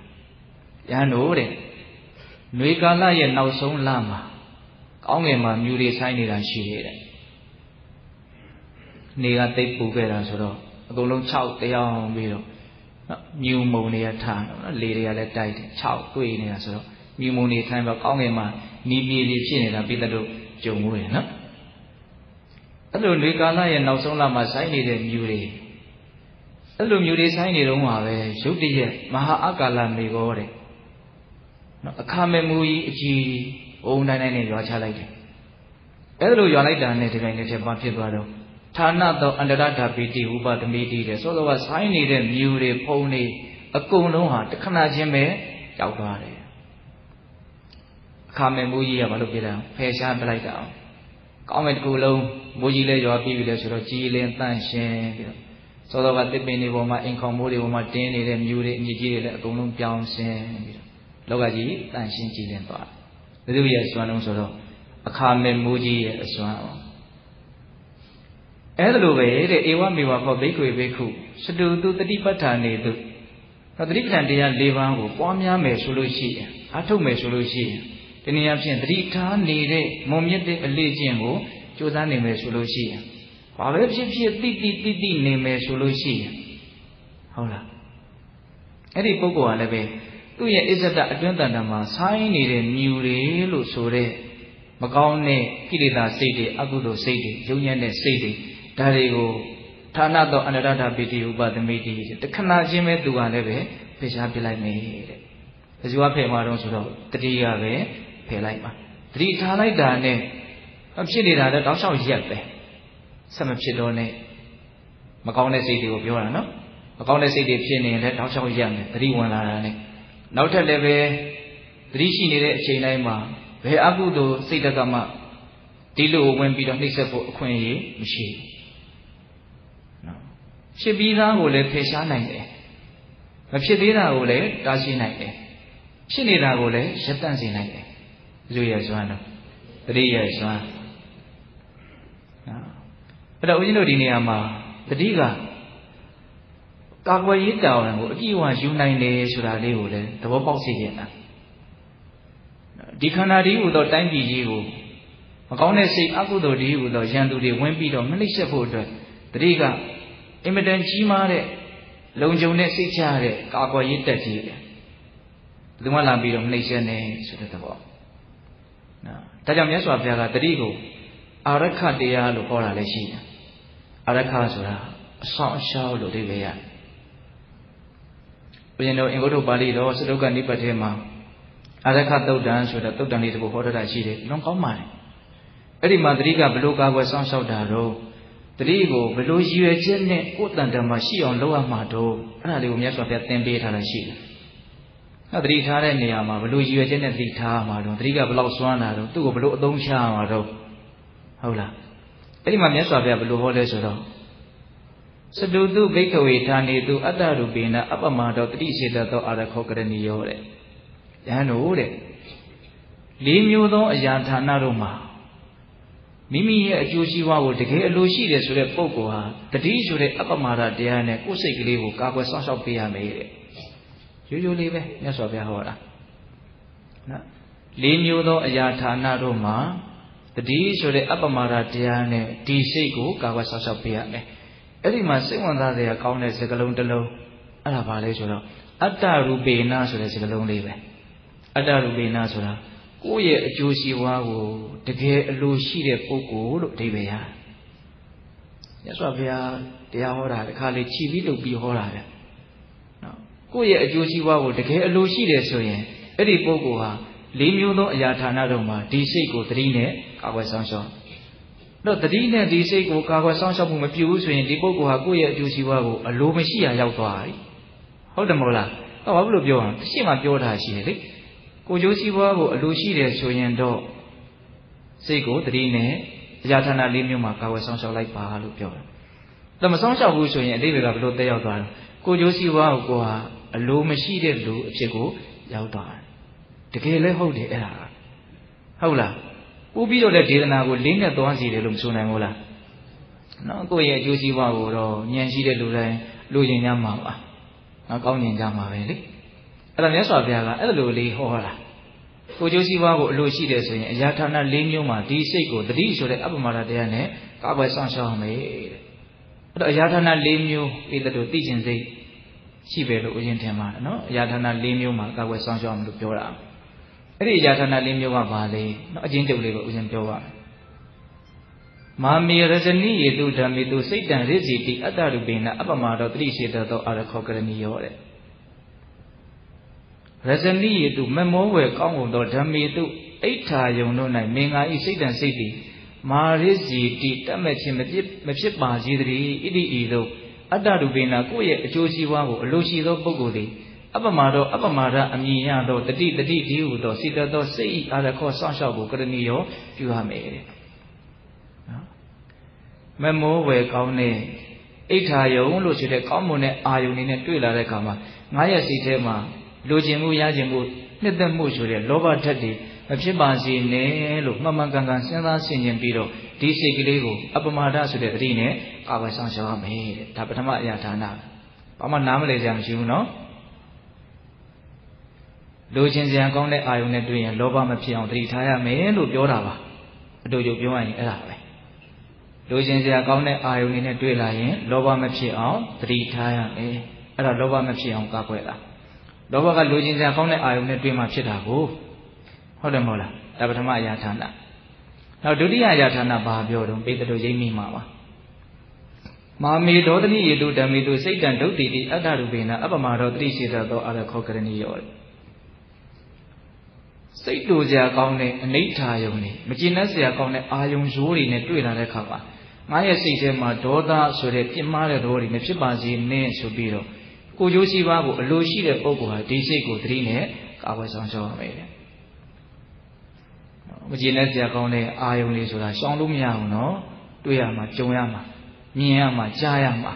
ယဟန်တို့တဲ့နွေကာလရဲ့နောက်ဆုံးလမှာကောင်းငယ်မှာမြူတွေဆိုင်နေတာရှိတယ်တဲ့နေကတိတ်ပူခဲ့တာဆိုတော့အကုန်လုံး6တရားအောင်ပြီးတော့မြူမုံတွေကထားနော်လေတွေကလည်းတိုက်တယ်6တွေ့နေတာဆိုတော့မြူမုံတွေထိုင်တော့ကောင်းငယ်မှာနီးပြေးပြီးဖြစ်နေတာပိတ္တတို့ကြုံမှုတယ်နော်အဲ့လိုလေကာလရဲ့နောက်ဆုံးလမှာဆိုင်နေတဲ့မြူတွေအဲ့လိုမြူတွေဆိုင်နေတော့မှာပဲရုတ်တရက်မဟာအကာလမေကောတဲ့နော်အခါမဲ့မူကြီးအကြီးဘုံတိုင်းနဲ့ရွာချလိုက်တယ်အဲ့လိုရွာလိုက်တာနဲ့ဒီပိုင်းနဲ့ဖြစ်သွားတော့ဌာနသောအန္တရဓာပိတိဥပသမိတိတဲ့စောစောကဆိုင်နေတဲ့မြူတွေဖုံတွေအကုန်လုံးဟာတခဏချင်းပဲကြောက်သွားတယ်အခါမဲ့မူကြီးကဘာလို့ပြတာဖယ်ရှားပလိုက်တာ ကောင်းမဲ့တစ်ခုလုံးမိုးကြီးလဲရွာပြီးပြီလဲဆိုတော့ကြည်လင်တန့်ရှင်းပြီးတော့စောစောကတစ်ပင်တွေပေါ်မှာအိမ်ခေါင်မိုးတွေပေါ်မှာတင်းနေတဲ့မြူတွေအမြစ်ကြီးတွေလည်းအကုန်လုံးပြောင်းရှင်းပြီးတော့လောကကြီးတန့်ရှင်းကြည်လင်သွားတယ်ဘယ်သူရဲ့အစွမ်းလုံးဆိုတော့အခါမဲ့မိုးကြီးရဲ့အစွမ်းအောင်အဲ့ဒါလိုပဲတဲ့ဧဝမေဝခောဘိက္ခွေဘိက္ခုစတုတုတတိပဋ္ဌာနေတုတတိပဋ္ဌာန်တရား၄ပါးကိုပွားများမယ်ဆိုလို့ရှိရင်အားထုတ်မယ်ဆိုလို့ရှိရင်ဒီနေရာဖြင့်တတိထားနေတဲ့မုံမြတ်တဲ့အလေးကျင့်ကိုကြိုးစားနေမယ်ဆိုလို့ရှိရင်ဘာပဲဖြစ်ဖြစ်တိနေမယ်ဆိုလို့ရှိရင်ဟုတ်လားအဲ့ဒီပုဂ္ဂိုလ်ကလည်းပဲသူ့ရဲ့အစ္ဆဒအတွင်းတန်တမှာဆိုင်းနေတဲ့မြူတွေလို့ဆိုတဲ့မကောင်းတဲ့ကိလေသာစိတ်တွေအကုသိုလ်စိတ်တွေယုံညံ့တဲ့စိတ်တွေဒါတွေကိုဌာနသောအနတ္တပိတိဥပသမိတိတခဏချင်းပဲသူကလည်းပဲဖယ်ရှားပြလိုက်မယ်တဲ့ဘယ်သူကဖယ်မှာတော့ဆိုတော့တတိယပဲဖယ်လိုက်ပါတတိထားလိုက်တာနဲ့မဖြစ်နေတာလည်းတောက်လျှောက်ရက်ပဲဆက်မဖြစ်တော့နဲ့မကောင်းတဲ့စိတ်တွေကိုပြောတာနော်မကောင်းတဲ့စိတ်တွေဖြစ်နေရင်လည်းတောက်လျှောက်ရက်မယ်တတိဝင်လာတာနဲ့နောက်ထပ်လည်းပဲတတိရှိနေတဲ့အချိန်တိုင်းမှာဘယ်အကုသိုလ်စိတ်တကမှဒီလိုဝင်ပြီးတော့နှိမ့်ဆက်ဖို့အခွင့်အရေးမရှိဘူးနော်ဖြစ်ပြီးသားကိုလည်းဖယ်ရှားနိုင်တယ်မဖြစ်သေးတာကိုလည်းတားဆီးနိုင်တယ်ဖြစ်နေတာကိုလည်းရပ်တန့်စေနိုင်တယ်လူရဲ့စွမ်းတော့တတိရဲ့စွမ်းအဲ့တော့ဦးဇင်းတို့ဒီနေရာမှာတတိကကာကွယ်ရေးတာဝန်ကိုအပြည့်အဝယူနိုင်တယ်ဆိုတာလေးကိုလည်းသဘောပေါက်စေချင်တာဒီခန္ဓာဒီဟူသောတိုင်းပြည်ကြီးကိုမကောင်းတဲ့စိတ်အကုသိုလ်ဒီဟူသောရန်သူတွေဝင်ပြီးတော့မနှိမ့်ဆက်ဖို့အတွက်တတိကအင်မတန်ကြီးမားတဲ့လုံခြုံတဲ့စိတ်ချရတဲ့ကာကွယ်ရေးတက်ကြီးတယ်ဘယ်သူမှလာပြီးတော့မနှိမ့်ဆက်နေဆိုတဲ့သဘောနော်ဒါကြောင့်မြတ်စွာဘုရားကတတိကိုအာရခတရားလို့ခေါ်တာလည်းရှိတယ်အာရခဆိုတာအဆောင်အရှောက်လို့အဓိပ္ပာယ်ရတယ်ဘုရင်တို့အင်္ဂုတ္တပါဠိတော်စတုကနိပတ်ထဲမှာအာရခသုတ်တံဆိုတဲ့သုတ်တံလေးတစ်ခုဟောထားတာရှိတယ်လွန်ကောင်းပါတယ်အဲ့ဒီမှာတတိကဘလို့ကာကွယ်ဆောင်ရှောက်တာတော့တတိကိုဘလို့ရည်ရွယ်ချက်နဲ့ကိုယ်တန်တမှာရှိအောင်လုပ်ရမှာတော့အဲ့ဒါလေးကိုမြတ်စွာဘုရားသင်ပေးထားတာရှိတယ်နောက်တတိထားတဲ့နေရာမှာဘလို့ရည်ရွယ်ချက်နဲ့တတိထားမှာတော့တတိကဘလို့စွမ်းတာတော့သူ့ကိုဘလို့အသုံးချမှာတော့ဟုတ်လားအဲ့ဒီမှာမြတ်စွာဘုရားဘလို့ဟောလဲဆိုတော့စတုတုဘိက္ခဝေဌာနေတုအတ္တရူပိနအပမတောတတိစေတသောအာရခောကရဏီယောတဲ့ယဟန်တို့တဲ့လေးမျိုးသောအရာဌာနတို့မှာမိမိရဲ့အကျိုးစီးပွားကိုတကယ်အလိုရှိတယ်ဆိုတဲ့ပုဂ္ဂိုလ်ဟာတတိဆိုတဲ့အပမာဒတရားနဲ့ကိုယ်စိတ်ကလေးကိုကာကွယ်စောင့်ရှောက်ပေးရမယ်တဲ့ရိုးရိုးလေးပဲမြတ်စွာဘုရားဟောတာနော်လေးမျိုးသောအရာဌာနတို့မှာတတိဆိုတဲ့အပမာဒတရားနဲ့ဒီစိတ်ကိုကာကွယ်စောင့်ရှောက်ပေးရမယ်အဲ့ဒီမှာစိတ်ဝင်စားစရာကောင်းတဲ့စကားလုံးတစ်လုံးအဲ့ဒါဘာလဲဆိုတော့အတ္တရူပေနဆိုတဲ့စကားလုံးလေးပဲအတ္တရူပေနဆိုတာကိုယ့်ရဲ့အကျိုးစီးပွားကိုတကယ်အလိုရှိတဲ့ပုဂ္ဂိုလ်လို့အဓိပ္ပာယ်ရမြတ်စွာဘုရားတရားဟောတာတစ်ခါလေခြီးပြီးလုပ်ပြီးဟောတာပဲနော်ကိုယ့်ရဲ့အကျိုးစီးပွားကိုတကယ်အလိုရှိတယ်ဆိုရင်အဲ့ဒီပုဂ္ဂိုလ်ဟာလေးမျိုးသောအရာဌာနတို့မှာဒီစိတ်ကိုသတိနဲ့ကာကွယ်ဆောင်ရှောက်တော့တတိနဲ့ဒီစိတ်ကိုကာကွယ်ဆောင်ရှောက်မှုမပြုဘူးဆိုရင်ဒီပုဂ္ဂိုလ်ဟာကိုယ့်ရဲ့အကျိုးစီးပွားကိုအလိုမရှိရာရောက်သွားပြီဟုတ်တယ်မဟုတ်လားဟောဘာလို့ပြောအောင်ရှင်းမှပြောတာရှိတယ်လေကိုယ်ကျိုးစီးပွားကိုအလိုရှိတယ်ဆိုရင်တော့စိတ်ကိုတတိနဲ့အရာဌာနလေးမျိုးမှာကာကွယ်ဆောင်ရှောက်လိုက်ပါလို့ပြောတယ်ဒါမဆောင်ရှောက်ဘူးဆိုရင်အတိတ်ကဘယ်လိုတက်ရောက်သွားလဲကိုယ်ကျိုးစီးပွားကိုကိုယ်ဟာအလိုမရှိတဲ့လူအဖြစ်ကိုရောက်သွားတယ်တကယ်လည်းဟုတ်တယ်အဲ့ဒါဟုတ်လားပို့ပြီးတော့တဲ့ဒေသနာကိုလေးနဲ့သွားစီတယ်လို့မဆိုနိုင်ဘူးလားနော်ကိုယ့်ရဲ့အကျိုးစီးပွားကိုတော့ဉာဏ်ရှိတဲ့လူတိုင်းလူကျင်ကြမှာပါနော်ကောင်းကျင်ကြမှာပဲလေအဲ့ဒါမြတ်စွာဘုရားကအဲ့လိုလေးဟောတာကိုယ်ကျိုးစီးပွားကိုအလိုရှိတယ်ဆိုရင်အရာဌာန၄မျိုးမှာဒီစိတ်ကိုတတိဆိုတဲ့အပ္ပမဒတရားနဲ့ကာကွယ်ဆောင်ရှောက်မယ်တဲ့အဲ့တော့အရာဌာန၄မျိုးဤတဲ့တို့သိကျင်စိတ်ရှိပဲလို့ဦးဇင်းထင်ပါတယ်နော်အရာဌာန၄မျိုးမှာကာကွယ်ဆောင်ရှောက်အောင်လို့ပြောတာအဲ့ဒီအရာဌာန၄မျိုးကဘာလဲနော်အချင်းတုပ်လေးကိုဦးဇင်းပြောပါမယ်မာမေရဇနိယေတုဓမ္မေတုစိတ်တံရစ်စီတိအတ္တရူပိနအပ္ပမတောတတိစေတသောအာရခောကရဏီယောတဲ့ရဇနိယေတုမမောဝယ်ကောင်းကုန်သောဓမ္မေတုအိဋ္ဌာယုံတို့၌မင်္ဂာဤစိတ်တံစိတ်တိမာရစ်စီတိတတ်မဲ့ခြင်းမဖြစ်ပါစေတည်းဣတိဤသို့အတ္တရူပိနကိုယ့်ရဲ့အကျိုးစီးပွားကိုအလိုရှိသောပုဂ္ဂိုလ်သည်အပ္ပမတောအပ္ပမဒအမြင်ရသောတတိဒီဟုသောစိတ္တသောစိတ်ဤအာရခောစောင့်ရှောက်ကိုကရဏီယောပြုရမယ်တဲ့ မမောဝယ်ကောင်းတဲ့အိဋ္ဌာယုံလို့ဆိုတဲ့ကောင်းမွန်တဲ့အာယုန်တွေနဲ့တွေ့လာတဲ့အခါမှာငါရဲ့စိတ်ထဲမှာလိုချင်မှုရချင်မှုနှစ်သက်မှုဆိုတဲ့လောဘဓာတ်တွေမဖြစ်ပါစေနဲ့လို့မှန်မှန်ကန်ကန်စဉ်းစားဆင်ခြင်ပြီးတော့ဒီစိတ်ကလေးကိုအပမဒဆိုတဲ့သတိနဲ့ကာဝယ်ဆောင်ရှောက်ရမယ်တဲ့ဒါပထမအရာဌာနဘာမှနားမလည်ကြမရှိဘူးနော်လိုချင်စရာကောင်းတဲ့အာယုန်နဲ့တွေ့ရင်လောဘမဖြစ်အောင်သတိထားရမယ်လို့ပြောတာပါအတူတူပြောရရင်အဲ့ဒါပဲလိုချင်စရာကောင်းတဲ့အာယုန်နဲ့တွေ့လာရင်လောဘမဖြစ်အောင်သတိထားရမယ်အဲ့ဒါလောဘမဖြစ်အောင်ကာကွယ်တာလောဘကလိုချင်စရာကောင်းတဲ့အာယုန်နဲ့တွေ့မှဖြစ်တာကိုဟုတ်တယ်မဟုတ်လားဒါပထမအရာဌာနနောက်ဒုတိယအရာဌာနဘာပြောတော့ပိတ္တတို့ရိပ်မိမှာပါမာမေဒေါသနိယေတုဓမ္မေတုစိတ်တံဒုတိတိအတ္တရူပေနအပမဒေါသတိရှိသောအရခောကရဏီယောစိတ်တူစရာကောင်းတဲ့အနိဋ္ဌာယုံနေမကျင်တတ်စရာကောင်းတဲ့အာယုံရိုးတွေနဲ့တွေ့လာတဲ့အခါမှာငါရဲ့စိတ်ထဲမှာဒေါသဆိုတဲ့ပြင်းမာတဲ့သဘောတွေမဖြစ်ပါစေနဲ့ဆိုပြီးတော့ကိုကျိုးရှိပါကိုအလိုရှိတဲ့ပုဂ္ဂိုလ်ဟာဒီစိတ်ကိုသတိနဲ့ကာဝယ်ဆောင်ရှောက်ရမယ်မကျင်တတ်စရာကောင်းတဲ့အာယုံတွေဆိုတာရှောင်လို့မရဘူးနော်တွေ့ရမှာကြုံရမှာမြင်ရမှာကြားရမှာ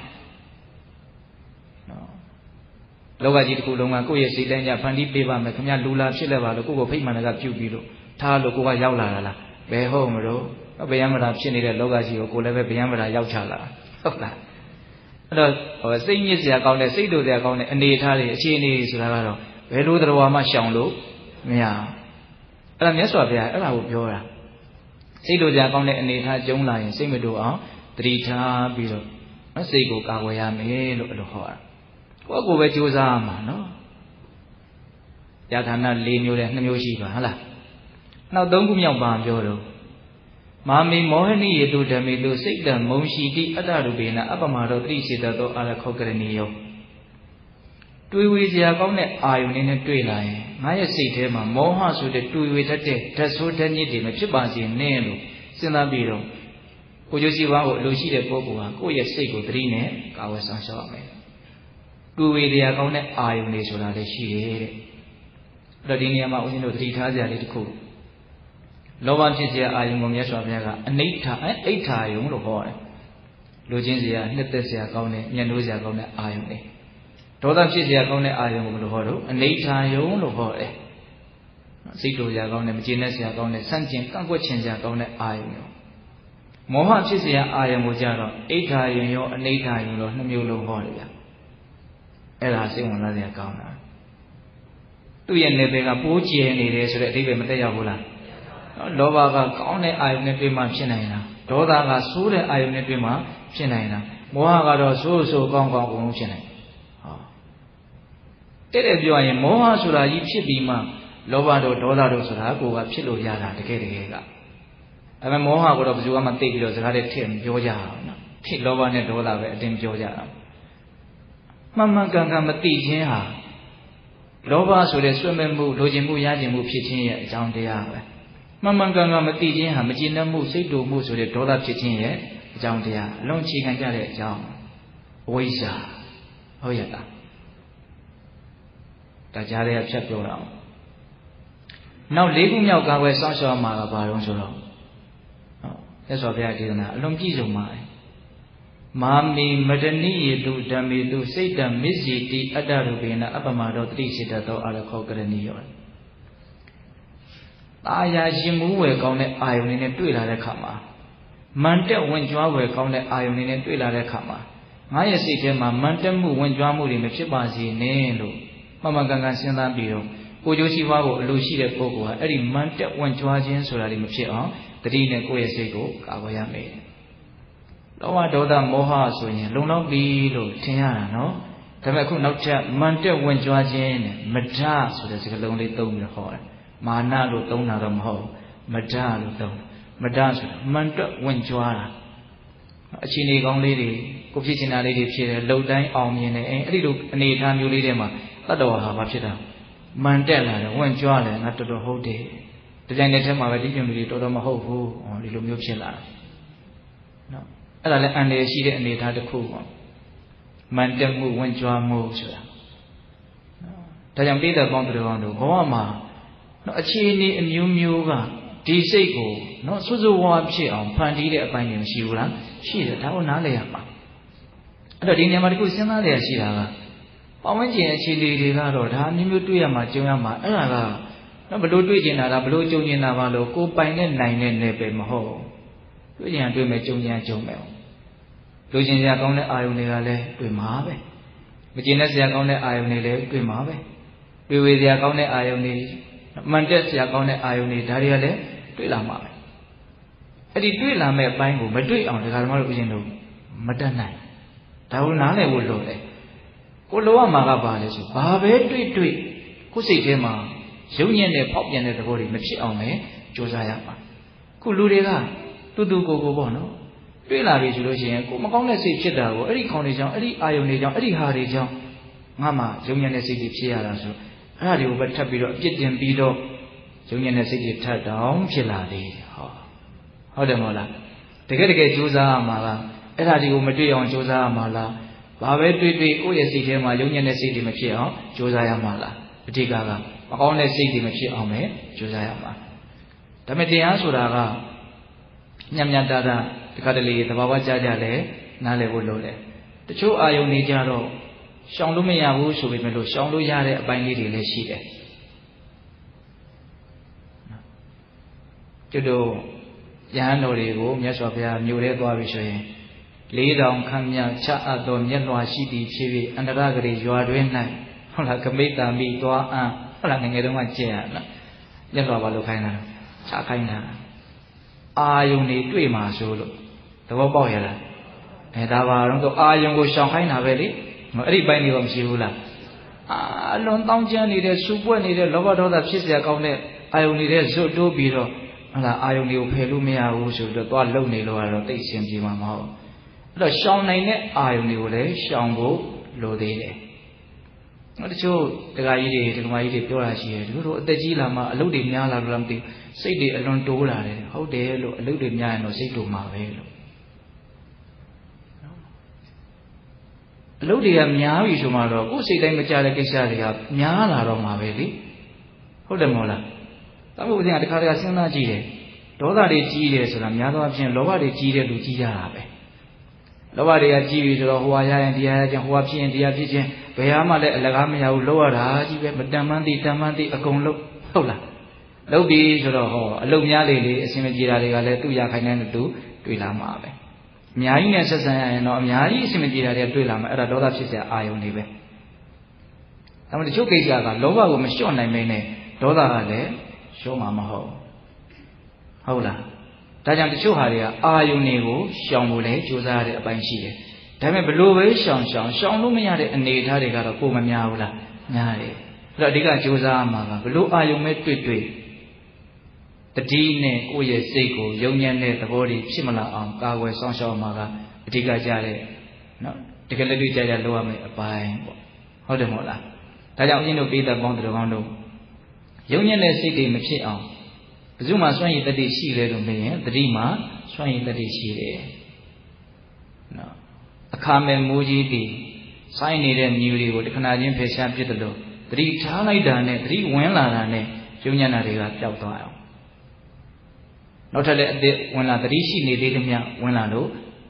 လောကကြီးတစ်ခုလုံးကကိုယ့်ရဲ့စိတ်တိုင်းကြဖန်တီးပေးပါမယ်ခင်ဗျလူလာဖြစ်လဲပါလို့ကိုယ့်ကိုဖိတ်မှန်ကပြုတ်ပြီးလို့ထားလို့ကိုကရောက်လာတာလားဘယ်ဟုတ်မလို့ဗျယမရာဖြစ်နေတဲ့လောကကြီးကိုကိုလည်းပဲဗျယမရာရောက်ချလာဟုတ်လားအဲ့တော့စိတ်ညစ်စရာကောင်းတဲ့စိတ်တို့စရာကောင်းတဲ့အနေထားတွေအခြေအနေတွေဆိုတာကတော့ဘယ်လိုတော်မှရှောင်လို့မရအောင်အဲ့ဒါမြတ်စွာဘုရားအဲ့ဒါကိုပြောတာစိတ်တို့စရာကောင်းတဲ့အနေထားကျုံလာရင်စိတ်မတူအောင်တတိထားပြီးတော့စိတ်ကိုကာကွယ်ရမယ်လို့အဲ့လိုဟောတာကိုယ့်ကိုယ်ပဲကြိုးစားရမှာနော်ယထာဏ၄မျိုးနဲ့2မျိုးရှိပါဟုတ်လားနောက်3ခုမြောက်ပါပြောတော့မာမေမောဟနိယေတုဓမ္မေတုစိတ်တံမုံရှိတိအတ္တရူပေနအပမဒေါသတိစေတသောအာရခောကရဏီယောတွေးဝေစရာကောင်းတဲ့အာယုန်နဲ့တွေ့လာရင်ငါရဲ့စိတ်ထဲမှာမောဟဆိုတဲ့တွေးဝေတတ်တဲ့ဓာတ်ဆိုးဓာတ်ညစ်တွေမဖြစ်ပါစေနဲ့လို့စဉ်းစားပြီးတော့ကိုကျိုးစီးပွားကိုအလိုရှိတဲ့ပုဂ္ဂိုလ်ဟာကိုယ့်ရဲ့စိတ်ကိုသတိနဲ့ကာဝယ်ဆောင်ရှောက်ရမယ်တွေးဝေစရာကောင်းတဲ့အာယုန်တွေဆိုတာလည်းရှိတယ်တဲ့အဲ့တော့ဒီနေရာမှာဦးဇင်းတို့သတိထားစရာလေးတစ်ခုလောဘဖြစ်စရာအာယုန်ကိုမြတ်စွာဘုရားကအနိဋ္ဌာအိဋ္ဌာယုံလို့ဟောတယ်လိုချင်စရာနှစ်သက်စရာကောင်းတဲ့ညှဉ်းနှိုးစရာကောင်းတဲ့အာယုန်တွေဒေါသဖြစ်စရာကောင်းတဲ့အာယုံကိုဘယ်လိုဟောတော့အနိဋ္ဌာယုံလို့ဟောတယ်စိတ်တူစရာကောင်းတဲ့မကျေနပ်စရာကောင်းတဲ့စန့်ကျင်ကန့်ကွက်ခြင်းစရာကောင်းတဲ့အာယုံရောမောဟဖြစ်စရာအာယုံကိုကြတော့အိဋ္ဌာယုံရောအနိဋ္ဌာယုံရော2မျိုးလုံးဟောတယ်ဗျအဲ့ဒါစိတ်ဝင်စားစရာကောင်းတာသူ့ရဲ့နေပယ်ကပိုးကျယ်နေတယ်ဆိုတဲ့အဓိပ္ပာယ်မသက်ရောက်ဘူးလားလောဘကကောင်းတဲ့အာယုံနဲ့တွေ့မှဖြစ်နိုင်တာဒေါသကဆိုးတဲ့အာယုံနဲ့တွေ့မှဖြစ်နိုင်တာမောဟကတော့ဆိုးကောင်းအကုန်ဖြစ်နိုင်တဲ့ပြောရင်မောဟဆိုတာကြီးဖြစ်ပြီးမှလောဘတို့ဒေါသတို့ဆိုတာကိုယ်ကဖြစ်လို့ရတာတကယ်ကဒါပေမဲ့မောဟကိုတော့ဘယ်သူမှသိပြီးတော့စကားတွေထည့်မပြောကြအောင်နော်ဖြစ်လောဘနဲ့ဒေါသပဲအတင်းပြောကြတာမှန်မှန်ကန်ကန်မသိခြင်းဟာလောဘဆိုတဲ့ဆွဲမဲ့မှုလိုချင်မှုရချင်မှုဖြစ်ခြင်းရဲ့အကြောင်းတရားပဲမှန်မှန်ကန်ကန်မသိခြင်းဟာမကျေနပ်မှုစိတ်တူမှုဆိုတဲ့ဒေါသဖြစ်ခြင်းရဲ့အကြောင်းတရားအလုံးချီခံကြတဲ့အကြောင်းအဝိဇ္ဇာဟုတ်ရဲ့လားဒါကြားရဖြတ်ပြောတာနောက်၄ခုမြောက်ကာကွယ်စောင့်ရှောက်မှာကဘာလို့ဆိုတော့သက်စွာဘုရားဒေသနာအလွန်ပြည့်စုံပါတယ်မာမေမတဏိယေတုဓမ္မေတုစိတ်တံမစ္စီတိအတ္တရူပေနအပမဒေါသတိစေတသောအာရခောကရဏီယောတာယာရှင်မူးဝယ်ကောင်းတဲ့အာယုန်နဲ့တွေ့လာတဲ့ခါမှာမန်တက်ဝင်ကြွားဝယ်ကောင်းတဲ့အာယုန်နဲ့တွေ့လာတဲ့ခါမှာငါရဲ့စိတ်ထဲမှာမန်တက်မှုဝင်ကြွားမှုတွေမဖြစ်ပါစေနဲ့လို့မှန်မှန်ကန်ကန်စဉ်းစားပြီးတော့ကိုကျိုးရှိပွားကိုအလိုရှိတဲ့ပုဂ္ဂိုလ်ဟာအဲ့ဒီမန်တက်ဝင်ကြွားခြင်းဆိုတာတွေမဖြစ်အောင်တတိနဲ့ကိုယ့်ရဲ့စိတ်ကိုကာကွယ်ရမယ်လောဘဒေါသမောဟဆိုရင်လုံလောက်ပြီလို့ထင်ရတာနော်ဒါပေမဲ့အခုနောက်ထပ်မန်တက်ဝင်ကြွားခြင်းနဲ့မဒဆိုတဲ့စကားလုံးလေးသုံးပြီးဟောတယ်မာနလို့သုံးတာတော့မဟုတ်မဒလို့သုံးမဒဆိုတာမန်တက်ဝင်ကြွားတာအခြေအနေကောင်းလေးတွေကိုဖြစ်ချင်တာလေးတွေဖြစ်တယ်လှုပ်တိုင်းအောင်မြင်တယ်အဲ့ဒီလိုအနေအထားမျိုးလေးတွေမှာတတ္တဝါဟာဘာဖြစ်တာမန်တက်လာတယ်ဝင်ကြွားတယ်ငါတော်တော်ဟုတ်တယ်ဒီတိုင်းနဲ့ထဲမှာပဲဒီပြုံတွေတော်တော်မဟုတ်ဘူးဒီလိုမျိုးဖြစ်လာတယ်နော်အဲ့ဒါလည်းအန္တရာယ်ရှိတဲ့အနေအထားတစ်ခုပေါ့မန်တက်မှုဝင်ကြွားမှုဆိုတာဒါကြောင့်ပိဋကပေါင်းတော်ကောင်းတို့ဘဝမှာနော်အခြေအနေအမျိုးမျိုးကဒီစိတ်ကိုနော်စွစွဝါဖြစ်အောင်ဖန်တီးတဲ့အပိုင်းတွေမရှိဘူးလား ရှိတယ်ဒါကိုနားလည်ရမှာအဲ့တော့ဒီနေရာမှာတခုစဉ်းစားရရှိတာကပတ်ဝန်းကျင်အခြေအနေတွေကတော့ဒါမျိုးမျိုးတွေ့ရမှာကြုံရမှာအဲ့ဒါကဘလို့တွေ့ကျင်တာလားဘလို့ကြုံကျင်တာပါလို့ကိုပိုင်နဲ့နိုင်တဲ့နယ်ပယ်မဟုတ်တွေ့ကျင်တွေ့မယ်ကြုံကျင်ကြုံမယ်လူကျင်စရာကောင်းတဲ့အာယုန်တွေကလည်းတွေ့မှာပဲမကျင်တဲ့စရာကောင်းတဲ့အာယုန်တွေလည်းတွေ့မှာပဲတွေ့ဝေစရာကောင်းတဲ့အာယုန်တွေမှန်တက်စရာကောင်းတဲ့အာယုန်တွေဒါတွေကလည်းတွေ့လာမှာပဲအဲ့ဒီတွေ့လာမဲ့အပိုင်းကိုမတွေ့အောင်ဒကာဓမ္မတို့ဦးဇင်းတို့မတတ်နိုင်ဒါကိုနားလည်ဖို့လိုတယ်ကိုလိုရမှာကပါလဲဆိုဘာပဲတွေ့ကိုယ်စိတ်ထဲမှာရုပ်ညံ့တဲ့ပေါက်ပြန်တဲ့သဘောတွေမဖြစ်အောင်ပဲကြိုးစားရမှာခုလူတွေကတူကိုပေါ့နော်တွေ့လာပြီဆိုလို့ရှိရင်ကိုမကောင်းတဲ့စိတ်ဖြစ်တာကိုအဲ့ဒီခေါင်းတွေကြောင့်အဲ့ဒီအာယုန်တွေကြောင့်အဲ့ဒီဟာတွေကြောင့်ငါမှရုပ်ညံ့တဲ့စိတ်တွေဖြစ်ရတာဆိုအဲ့ဒါတွေကိုပဲထပ်ပြီးတော့အပြစ်တင်ပြီးတော့ရုပ်ညံ့တဲ့စိတ်တွေထပ်တောင်ဖြစ်လာသေးတယ်ဟုတ်တယ်မဟုတ်လားတကယ်ကြိုးစားရမှာလားအဲ့ဒါတွေကိုမတွေ့အောင်ကြိုးစားရမှာလားဘာပဲတွေ့ကိုယ့်ရဲ့စိတ်ထဲမှာရုပ်ညံ့တဲ့စိတ်တွေမဖြစ်အောင်ကြိုးစားရမှာလားအဓိကမကောင်းတဲ့စိတ်တွေမဖြစ်အောင်ပဲကြိုးစားရမှာဒါပေမဲ့တရားဆိုတာကညံ့တာတခါတလေသဘာဝကြလဲနားလည်ဖို့လိုတယ်တချို့အာယုန်တွေကြတော့ရှောင်လို့မရဘူးဆိုပေမဲ့လို့ရှောင်လို့ရတဲ့အပိုင်းလေးတွေလည်းရှိတယ်ကျွတ်တို့ယဟန်တော်တွေကိုမြတ်စွာဘုရားမြို့ထဲသွားပြီဆိုရင်4000ခန့်မြချအပ်သောမျက်လွှာရှိသည်ဖြစ်၍အန္တရဂရေရွာတွင်၌ဟုတ်လားကမိတ်တာမိသွားအံဟုတ်လားငယ်တုန်းကကျင့်ရနော်မျက်လွှာဘာလို့ခိုင်းတာချခိုင်းတာအာယုန်တွေတွေ့မှာဆိုလို့သဘောပေါက်ရလားဒါပါတော့အာယုန်ကိုရှောင်ခိုင်းတာပဲလေအဲ့ဒီပိုင်းတွေကမရှိဘူးလားအလွန်တောင်းကျမ်းနေတဲ့စူပွက်နေတဲ့လောဘဒေါသဖြစ်เสียကောင်းတဲ့အာယုန်တွေဇွတ်တိုးပြီးတော့ဟုတ်လားအာယုန်တွေကိုဖယ်လို့မရဘူးဆိုတော့သွားလုံနေလို့ကတော့သိရှင်ပြေမှာမဟုတ်အဲ့တော့ရှောင်နိုင်တဲ့အာယုန်တွေကိုလည်းရှောင်ဖို့လိုသေးတယ်တချို့ဒကာကြီးတွေဒကာမကြီးတွေပြောတာရှိတယ်တို့အသက်ကြီးလာမှအလုပ်တွေများလာလို့မသိစိတ်တွေအလွန်တိုးလာတယ်ဟုတ်တယ်လို့အလုပ်တွေများရင်တော့စိတ်တိုးမှာပဲလို့အလုပ်တွေကများပြီဆိုမှတော့ကိုယ်စိတ်တိုင်းမကြတဲ့ကိစ္စတွေကများလာတော့မှာပဲလေဟုတ်တယ်မဟုတ်လားတောက်ဖို့ဦးဇင်းကတခါစဉ်းစားကြည့်တယ်ဒေါသတွေကြီးတယ်ဆိုတာများသောအားဖြင့်လောဘတွေကြီးတဲ့လူကြီးကြတာပဲလောဘတွေကကြီးပြီဆိုတော့ဟိုဟာရရင်တရားရခြင်းဟိုဟာဖြစ်ရင်တရားဖြစ်ခြင်းဘယ်ဟာမှလည်းအလကားမရဘူးလောက်ရတာကြီးပဲမတန်မှန်းသိတန်မှန်းသိအကုန်လုံးဟုတ်လားလုပ်ပြီဆိုတော့ဟောအလုပ်များလေအစင်မပြေတာတွေကလည်းသူ့ရခိုင်တဲ့တူတွေ့လာမှာပဲအများကြီးနဲ့ဆက်ဆံရရင်တော့အများကြီးအစင်မပြေတာတွေတွေ့လာမှာအဲ့ဒါဒေါသဖြစ်စရာအာယုန်တွေပဲဒါမှမဟုတ်တချို့ကိစ္စကလောဘကိုမလျှော့နိုင်မင်းနဲ့ဒေါသကလည်းလျှော့မှာမဟုတ်ဟုတ်လားဒါကြောင့်တချို့ဟာတွေကအာယုန်တွေကိုရှောင်ဖို့လည်းကြိုးစားရတဲ့အပိုင်းရှိတယ်ဒါပေမဲ့ဘလို့ပဲရှောင်လို့မရတဲ့အနေအထားတွေကတော့ပုံမများဘူးလားများတယ်အဲ့တော့အဓိကကြိုးစားရမှာကဘလို့အာယုန်ပဲတွေ့တတိနဲ့ကိုယ့်ရဲ့စိတ်ကိုယုံညံ့တဲ့သဘောတွေဖြစ်မလာအောင်ကာကွယ်ဆောင်ရှောက်မှာကအဓိကကြတဲ့နော်တကယ်လက်တွေ့ကြလုပ်ရမယ့်အပိုင်းပေါ့ဟုတ်တယ်မဟုတ်လားဒါကြောင့်အရင်တို့ပိဋကပေါင်းတော်ကောင်းတို့ယုံညံ့တဲ့စိတ်တွေမဖြစ်အောင်ဘယ်သူမှစွန့်ရည်တတိရှိတယ်လို့မရင်တတိမှစွန့်ရည်တတိရှိတယ်နော်အခါမဲ့မိုးကြီးပြီးစိုင်းနေတဲ့မြူတွေကိုတခဏချင်းဖယ်ရှားပြစ်တယ်လို့တတိထားလိုက်တာနဲ့တတိဝင်လာတာနဲ့ယုံညံ့တာတွေကပျောက်သွားအောင်နောက်ထပ်လည်းအစ်ဝင်လာတတိရှိနေသေးသမျှဝင်လာလို့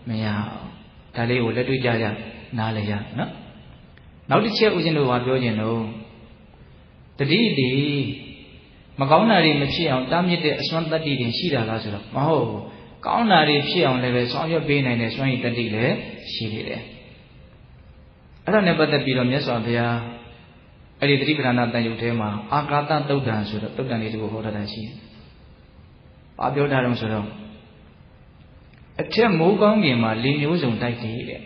မရအောင်ဒါလေးကိုလက်တွေ့ကြနားလည်ရနော်နောက်တစ်ချက်ဦးဇင်းတို့ကပြောခြင်းတော့တတိဒီမကောင်းတာတွေမဖြစ်အောင်တားမြစ်တဲ့အစွမ်းတတ္တိတွေရှိတာလားဆိုတော့မဟုတ်ဘူးကောင်းတာတွေဖြစ်အောင်လည်းပဲဆောင်ရွက်ပေးနိုင်တဲ့စွမ်းရည်တတ္တိလည်းရှိနေတယ်အဲ့ဒါနဲ့ပတ်သက်ပြီးတော့မြတ်စွာဘုရားအဲ့ဒီတတိပဌာနာတန်ရုပ်ထဲမှာအာကာသတုတ်တံဆိုတော့တုတ်တံလေးတခုဟောထားတာရှိတယ်။ဘာပြောထားတော့ဆိုတော့အထက်မိုးကောင်းပြင်မှာလေမျိုးစုံတိုက်တည်တဲ့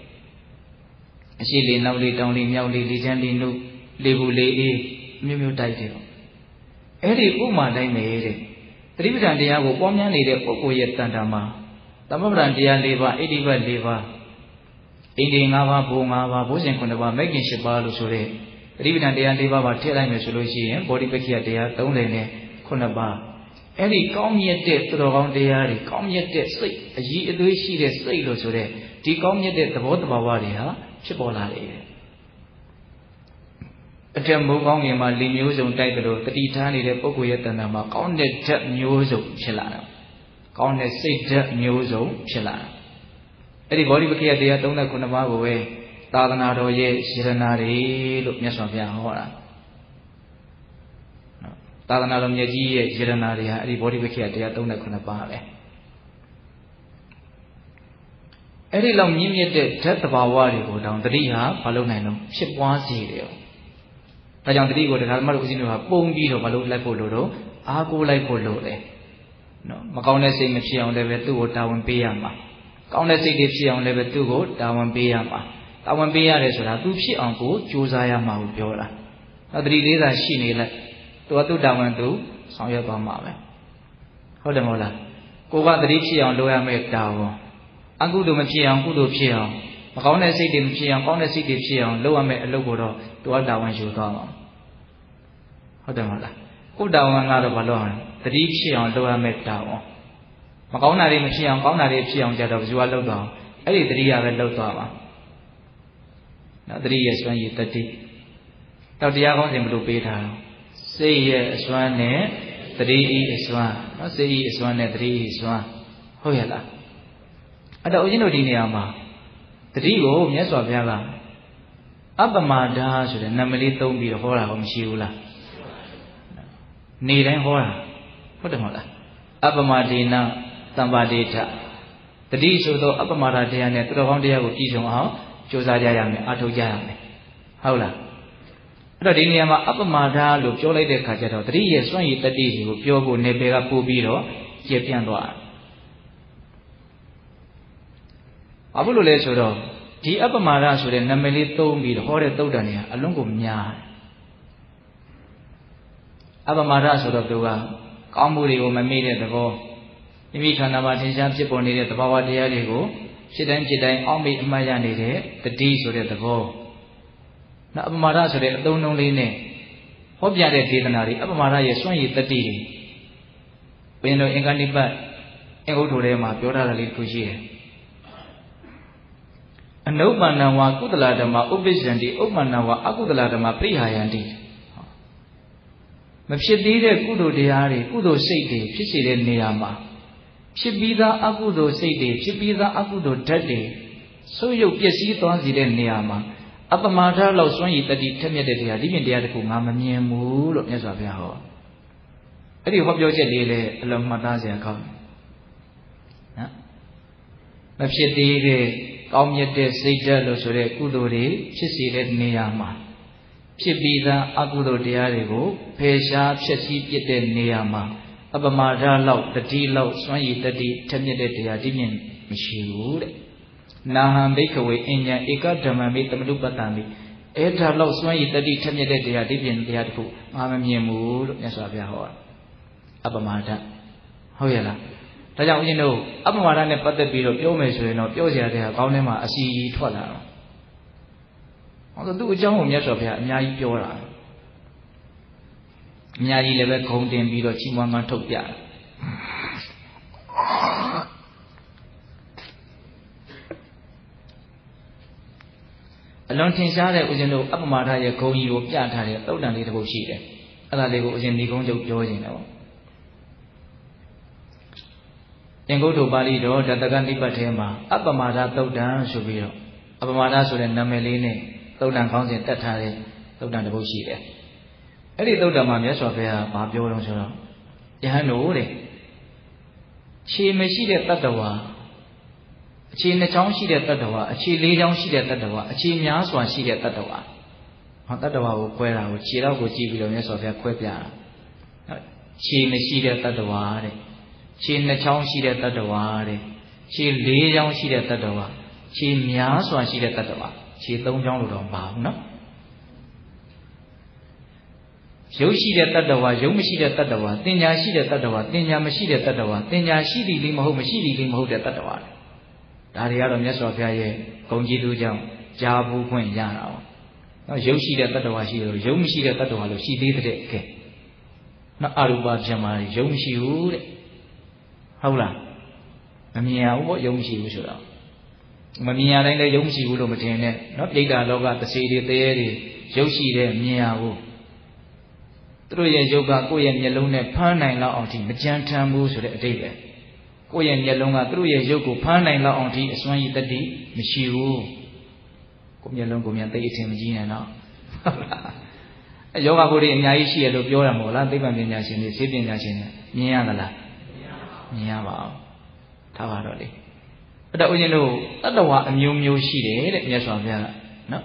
အရှိလေနောက်လေတောင်လေမြောက်လေလေချမ်းလေနှုတ်လေဘူးလေအေးမျိုးမျိုးတိုက်တယ်။အဲ့ဒီဥမာတိုင်းပဲတဲ့တတိပဌာန်တရားကိုပွားများနေတဲ့ပုဂ္ဂိုလ်ရဲ့တန်တာမှာသမဗ္ဗံတရား၄ပါးဣတိပတ်၄ပါးဣန္ဒြေ၅ပါးဘုံ၅ပါးဘုဇင်9ပါးမဂ်ကင်10ပါးလို့ဆိုတဲ့တတိပဌာန်တရား၄ပါးပါထည့်လိုက်မယ်ဆိုလို့ရှိရင်ဘောဓိပက္ခိယတရား30နဲ့9ပါးအဲ့ဒီကောင်းမြတ်တဲ့သူတော်ကောင်းတရားတွေကောင်းမြတ်တဲ့စိတ်အည်အသွေးရှိတဲ့စိတ်လို့ဆိုတဲ့ဒီကောင်းမြတ်တဲ့သဘောတဘာဝတွေဟာဖြစ်ပေါ်လာတယ်အထက်မိုးကောင်းငင်မှာလေမျိုးစုံတိုက်တယ်လို့တတိထားနေတဲ့ပုဂ္ဂိုလ်ရဲ့တဏ္ဍာမှာကောင်းတဲ့ဓာတ်မျိုးစုံဖြစ်လာတယ်ကောင်းတဲ့စိတ်ဓာတ်မျိုးစုံဖြစ်လာတယ် အဲ့ဒီဗောဓိပက္ခယတရား39ပါးကိုပဲသာသနာတော်ရဲ့ယရနာတွေလို့မြတ်စွာဘုရားဟောတာသာသနာတော်မြတ်ကြီးရဲ့ယရနာတွေဟာအဲ့ဒီဗောဓိပက္ခယတရား39ပါးပဲအဲ့ဒီလောက်မြင့်မြတ်တဲ့ဓာတ်တဘာဝတွေကိုတောင်တတိဟာမလုပ်နိုင်တော့ဖြစ်ပွားစေတယ်။ဒါကြောင့်တတိကိုတရားဓမ္မတို့ဦးဇင်းတို့ဟာပုံပြီးတော့မလုပ်လိုက်ဖို့လို့တော့အားကိုးလိုက်ဖို့လို့တယ်။နော်မကောင်းတဲ့စိတ်မဖြစ်အောင်လည်းပဲသူ့ကိုတာဝန်ပေးရမှာ။ကောင်းတဲ့စိတ်တွေဖြစ်အောင်လည်းပဲသူ့ကိုတာဝန်ပေးရမှာ။တာဝန်ပေးရတယ်ဆိုတာသူဖြစ်အောင်ကိုကြိုးစားရမှာကိုပြောတာ။နောက်တတိလေးသာရှိနေလိုက်သူကသူ့တာဝန်သူဆောင်ရွက်သွားမှာပဲ။ဟုတ်တယ်မဟုတ်လား။ကိုကတတိဖြစ်အောင်လုပ်ရမယ့်တာဝန်အကုသိုလ်မဖြစ်အောင်ကုသိုလ်ဖြစ်အောင်မကောင်းတဲ့စိတ်တွေမဖြစ်အောင်ကောင်းတဲ့စိတ်တွေဖြစ်အောင်လုပ်ရမယ့်အလုပ်ကိုတော့သူကတာဝန်ယူသွားမှာဟုတ်တယ်မဟုတ်လားကိုတာဝန်ကတော့ဘာလို့အောင်တတိဖြစ်အောင်လုပ်ရမယ့်တာဝန်မကောင်းတာတွေမဖြစ်အောင်ကောင်းတာတွေဖြစ်အောင်ကြတော့ဘယ်သူကလုပ်တော့အဲ့ဒီတတိကပဲလုပ်သွားပါနော်တတိရဲ့စွမ်းရည်တတိတော့တရားကောင်းစဉ်ဘယ်လိုပေးထားစိတ်ရဲ့အစွမ်းနဲ့တတိဤအစွမ်းနော်စိတ်ဤအစွမ်းနဲ့တတိဤအစွမ်းဟုတ်ရဲ့လားအဲ့တော့ဦးဇင်းတို့ဒီနေရာမှာတတိကိုမြတ်စွာဘုရားကအပ္ပမဒါဆိုတဲ့နာမည်လေးသုံးပြီးတော့ဟောတာကောမရှိဘူးလားနေတိုင်းဟောတာဟုတ်တယ်မဟုတ်လားအပ္ပမဒေနသံပါတိထတတိဆိုတော့အပ္ပမဒါတရားနဲ့သူတော်ကောင်းတရားကိုပြည့်စုံအောင်ကြိုးစားကြရမယ်အားထုတ်ကြရမယ်ဟုတ်လားအဲ့တော့ဒီနေရာမှာအပ္ပမဒါလို့ပြောလိုက်တဲ့ခါကျတော့တတိရဲ့စွန့်ရည်တတိစီကိုပြောဖို့နေပေကပို့ပြီးတော့ပြည့်ပြန့်သွားဘာဖြစ်လို့လဲဆိုတော့ဒီအပ္ပမဒါဆိုတဲ့နာမည်လေးသုံးပြီးတော့ဟောတဲ့သုတ်တန်တွေကအလုံးကိုများအပ္ပမဒါဆိုတော့သူကကောင်းမှုတွေကိုမမေ့တဲ့သဘောမိမိခန္ဓာမှာထင်ရှားဖြစ်ပေါ်နေတဲ့သဘာဝတရားတွေကိုဖြစ်တိုင်းဖြစ်တိုင်းအောက်မေ့အမှတ်ရနေတဲ့တတိဆိုတဲ့သဘောနောက်အပ္ပမဒါဆိုတဲ့အသုံးအနှုန်းလေးနဲ့ဟောပြတဲ့ဒေသနာတွေအပ္ပမဒါရဲ့စွန့်ရည်တတိတွေဘုရင်တို့အင်္ဂနိပတ်အင်္ဂုတ္ထုထဲမှာပြောထားတာလေးတစ်ခုရှိတယ်အနုပ္ပန္နဝါကုသလဓမ္မဥပ္ပစ္စံတိဥပ္ပန္နဝါအကုသလဓမ္မပရိဟာယံတိမဖြစ်သေးတဲ့ကုသိုလ်တရားတွေကုသိုလ်စိတ်တွေဖြစ်စေတဲ့နေရာမှာဖြစ်ပြီးသားအကုသိုလ်စိတ်တွေဖြစ်ပြီးသားအကုသိုလ်ဓာတ်တွေဆုပ်ယုပ်ပျက်စီးသွားစေတဲ့နေရာမှာအပ္ပမဒါလောက်စွန့်ရည်တတိထက်မြက်တဲ့တရားဒီပြင်တရားတစ်ခုငါမမြင်ဘူးလို့မြတ်စွာဘုရားဟောအဲ့ဒီဟောပြောချက်လေးလည်းအလုံးမှတ်သားစရာကောင်းနော်မဖြစ်သေးတဲ့ကောင်းမြတ်တဲ့စိတ်ဓာတ်လို့ဆိုတဲ့ကုသိုလ်တွေဖြစ်စေတဲ့နေရာမှာဖြစ်ပြီးသားအကုသိုလ်တရားတွေကိုဖယ်ရှားဖျက်ဆီးပစ်တဲ့နေရာမှာအပ္ပမဒါလောက်တတိလောက်စွမ်းရည်တတိထက်မြက်တဲ့တရားဒီမြင်မရှိဘူးတဲ့နာဟံဘိက္ခဝေအဉ္ဉံဧကဓမ္မမိတမတုပတ္တမိအဲ့ဒါလောက်စွမ်းရည်တတိထက်မြက်တဲ့တရားဒီပြင်တရားတစ်ခုငါမမြင်ဘူးလို့မြတ်စွာဘုရားဟောတာအပ္ပမဒါဟုတ်ရဲ့လားဒါကြောင့်ဦးဇင်းတို့အပ္ပမဒါနဲ့ပတ်သက်ပြီးတော့ပြောမယ်ဆိုရင်တော့ပြောစရာတဲ့ဟာကောင်းထဲမှာအစီအီထွက်လာတော့ဟောဆိုသူ့အကြောင်းကိုမြတ်စွာဘုရားအများကြီးပြောတာအများကြီးလည်းပဲဂုံတင်ပြီးတော့ချီးမွမ်းမှထုတ်ပြတယ်အလွန်ထင်ရှားတဲ့ဦးဇင်းတို့အပ္ပမဒါရဲ့ဂုံကြီးကိုပြထားတဲ့သုတ်တန်လေးတစ်ပုဒ်ရှိတယ်အဲ့ဒါလေးကိုဦးဇင်းဒီကုန်းချုပ်ပြောခြင်းတယ်ပေါ့သင်္ကုတ္တပါဠိတော်ဓတ္တကနိပတ်ထဲမှာအပ္ပမဒါသုတ်တံဆိုပြီးတော့အပ္ပမဒါဆိုတဲ့နာမည်လေးနဲ့သုတ်တံခေါင်းစဉ်တက်ထားတဲ့သုတ်တံတစ်ပုဒ်ရှိတယ်အဲ့ဒီသုတ်တံမှာမြတ်စွာဘုရားဗာပြောတော့ဆိုတော့ယဟန်တို့တဲ့ခြေမရှိတဲ့တတ္တဝါအခြေနှစ်ချောင်းရှိတဲ့တတ္တဝါအခြေလေးချောင်းရှိတဲ့တတ္တဝါအခြေများစွာရှိတဲ့တတ္တဝါဟောတတ္တဝါကိုခွဲတာကိုခြေတော့ကိုကြည့်ပြီးတော့မြတ်စွာဘုရားခွဲပြတာခြေမရှိတဲ့တတ္တဝါတဲ့ခြေနှစ်ချောင်းရှိတဲ့တတ္တဝါတဲ့ခြေလေးချောင်းရှိတဲ့တတ္တဝါခြေများစွာရှိတဲ့တတ္တဝါခြေသုံးချောင်းလို့တော့မပါဘူးနော်ရုပ်ရှိတဲ့တတ္တဝါရုပ်မရှိတဲ့တတ္တဝါတင်ညာရှိတဲ့တတ္တဝါတင်ညာမရှိတဲ့တတ္တဝါတင်ညာရှိသည်လေးမဟုတ်မရှိသည်လေးမဟုတ်တဲ့တတ္တဝါဒါတွေကတော့မြတ်စွာဘုရားရဲ့ဂုဏ်ကြီးသူကြောင့်ကြားဘူးခွင့်ရတာပေါ့နော်ရုပ်ရှိတဲ့တတ္တဝါရှိတယ်ရုပ်မရှိတဲ့တတ္တဝါလို့ရှိသေးတဲ့ကဲနော်အရူပပြမတွေရုပ်မရှိဘူးတဲ့ဟုတ်လားမမြင်ရဘူးပေါ့ရုပ်မရှိဘူးဆိုတော့မမြင်ရတိုင်းလည်းရုပ်မရှိဘူးလို့မထင်နဲ့နော်ပြိတ္တာလောကတစေတွေတဲတွေရုပ်ရှိတဲ့မြင်ရဘူးသူတို့ရဲ့ယုတ်ကကိုယ့်ရဲ့မျက်လုံးနဲ့ဖမ်းနိုင်လောက်အောင်ထိမကြမ်းထမ်းဘူးဆိုတဲ့အတိတ်ပဲ ကိုယ့်ရဲ့မျက်လုံးကသူတို့ရဲ့ရုပ်ကိုဖမ်းနိုင်လောက်အောင်ဒီအစွမ်းရည်တတိမရှိဘူးကိုမျက်လုံးကိုမြန်သိအထင်မကြီးနဲ့နော်ယောဂကိုယ်တွေအများကြီးရှိရလို့ပြောတာမဟုတ်လားသိပ္ပံပညာရှင်တွေဆေးပညာရှင်တွေမြင်ရသလားမြင်ရပါအောင်ထားပါတော့လေအဲ့တော့ဦးဇင်းတို့တတ္တဝါအမျိုးမျိုးရှိတယ်တဲ့မြတ်စွာဘုရားကနော်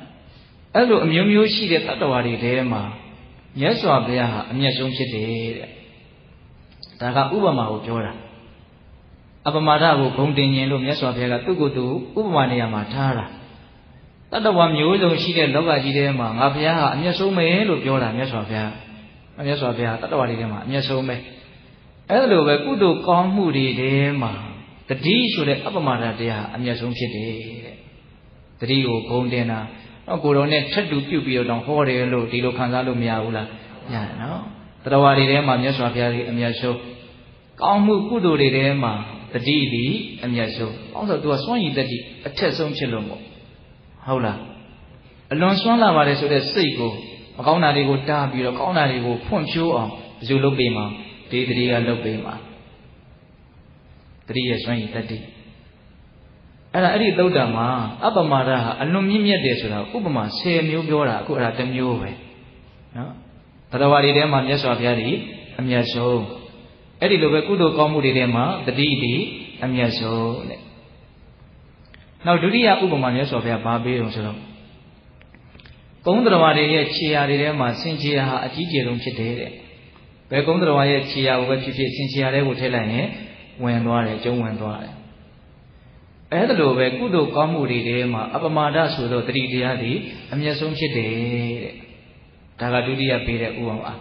အဲ့လိုအမျိုးမျိုးရှိတဲ့တတ္တဝါတွေထဲမှာမြတ်စွာဘုရားဟာအမျက်ဆုံးဖြစ်တယ်တဲ့ဒါကဥပမာကိုပြောတာအပမာဒကိုဂုံတင်ခြင်းလို့မြတ်စွာဘုရားကသူ့ကိုယ်သူဥပမာနေရာမှာထားတာတတ္တဝါမျိုးစုံရှိတဲ့လောကကြီးထဲမှာငါဘုရားဟာအမျက်ဆုံးပဲလို့ပြောတာမြတ်စွာဘုရားမြတ်စွာဘုရားတတ္တဝါတွေထဲမှာအမျက်ဆုံးပဲအဲ့လိုပဲကုသိုလ်ကောင်းမှုတွေထဲမှာတတိဆိုတဲ့အပမာဒတရားအမျက်ဆုံးဖြစ်တယ်တဲ့တတိကိုဂုံတင်တာတော့ကိုယ်တော်နဲ့ထပ်တူပြုတ်ပြီးတော့ဟောတယ်လို့ဒီလိုခံစားလို့မရဘူးလားရတယ်နော်တတ္တဝါတွေထဲမှာမြတ်စွာဘုရားကြီးအမျက်ဆုံးကောင်းမှုကုသိုလ်တွေထဲမှာတတိဒီအမျက်ဆုံးအောင်းဆိုသူကစွန့်ရည်တတိအထက်ဆုံးဖြစ်လို့မို့ဟုတ်လားအလွန်စွန့်လာပါတယ်ဆိုတဲ့စိတ်ကိုမကောင်းတာတွေကိုတားပြီးတော့ကောင်းတာတွေကိုဖွင့်ဖြိုးအောင်ဘယ်လိုလုပ်ပေးမှာဒီတတိကလုပ်ပေးမှာတတိရဲ့စွန့်ရည်တတိအဲ့ဒီသုတ်တံမှာအပမာဒဟာအလွန်မြင့်မြတ်တယ်ဆိုတာဥပမာ10မျိုးပြောတာအခုအဲ့ဒါတစ်မျိုးပဲနော်ဘဂဝါတွေထဲမှာမြတ်စွာဘုရားကြီးအမျက်ဆုံးအဲ့ဒီလိုပဲကုသိုလ်ကောင်းမှုတွေထဲမှာတတိတိအမျက်ဆုံးတဲ့နောက်ဒုတိယဥပမာမြတ်စွာဘုရားဗာပေးတော့ဆိုတော့ကုန်းတော်ဝါတွေရဲ့ခြေရာတွေထဲမှာဆင်ခြေရာဟာအကြီးကျယ်ဆုံးဖြစ်တယ်တဲ့ဘယ်ကုန်းတော်ဝါရဲ့ခြေရာကိုပဲဖြစ်ဖြစ်ဆင်ခြေရာတွေကိုထည့်လိုက်ရင်ဝင်သွားတယ်ကျုံဝင်သွားတယ်အဲ့ဒါလိုပဲကုသိုလ်ကောင်းမှုတွေထဲမှာအပမာဒဆိုတော့တတိတရားသည်အမျက်ဆုံးဖြစ်တယ်တဲ့ဒါကဒုတိယပေးတဲ့ဥပမာ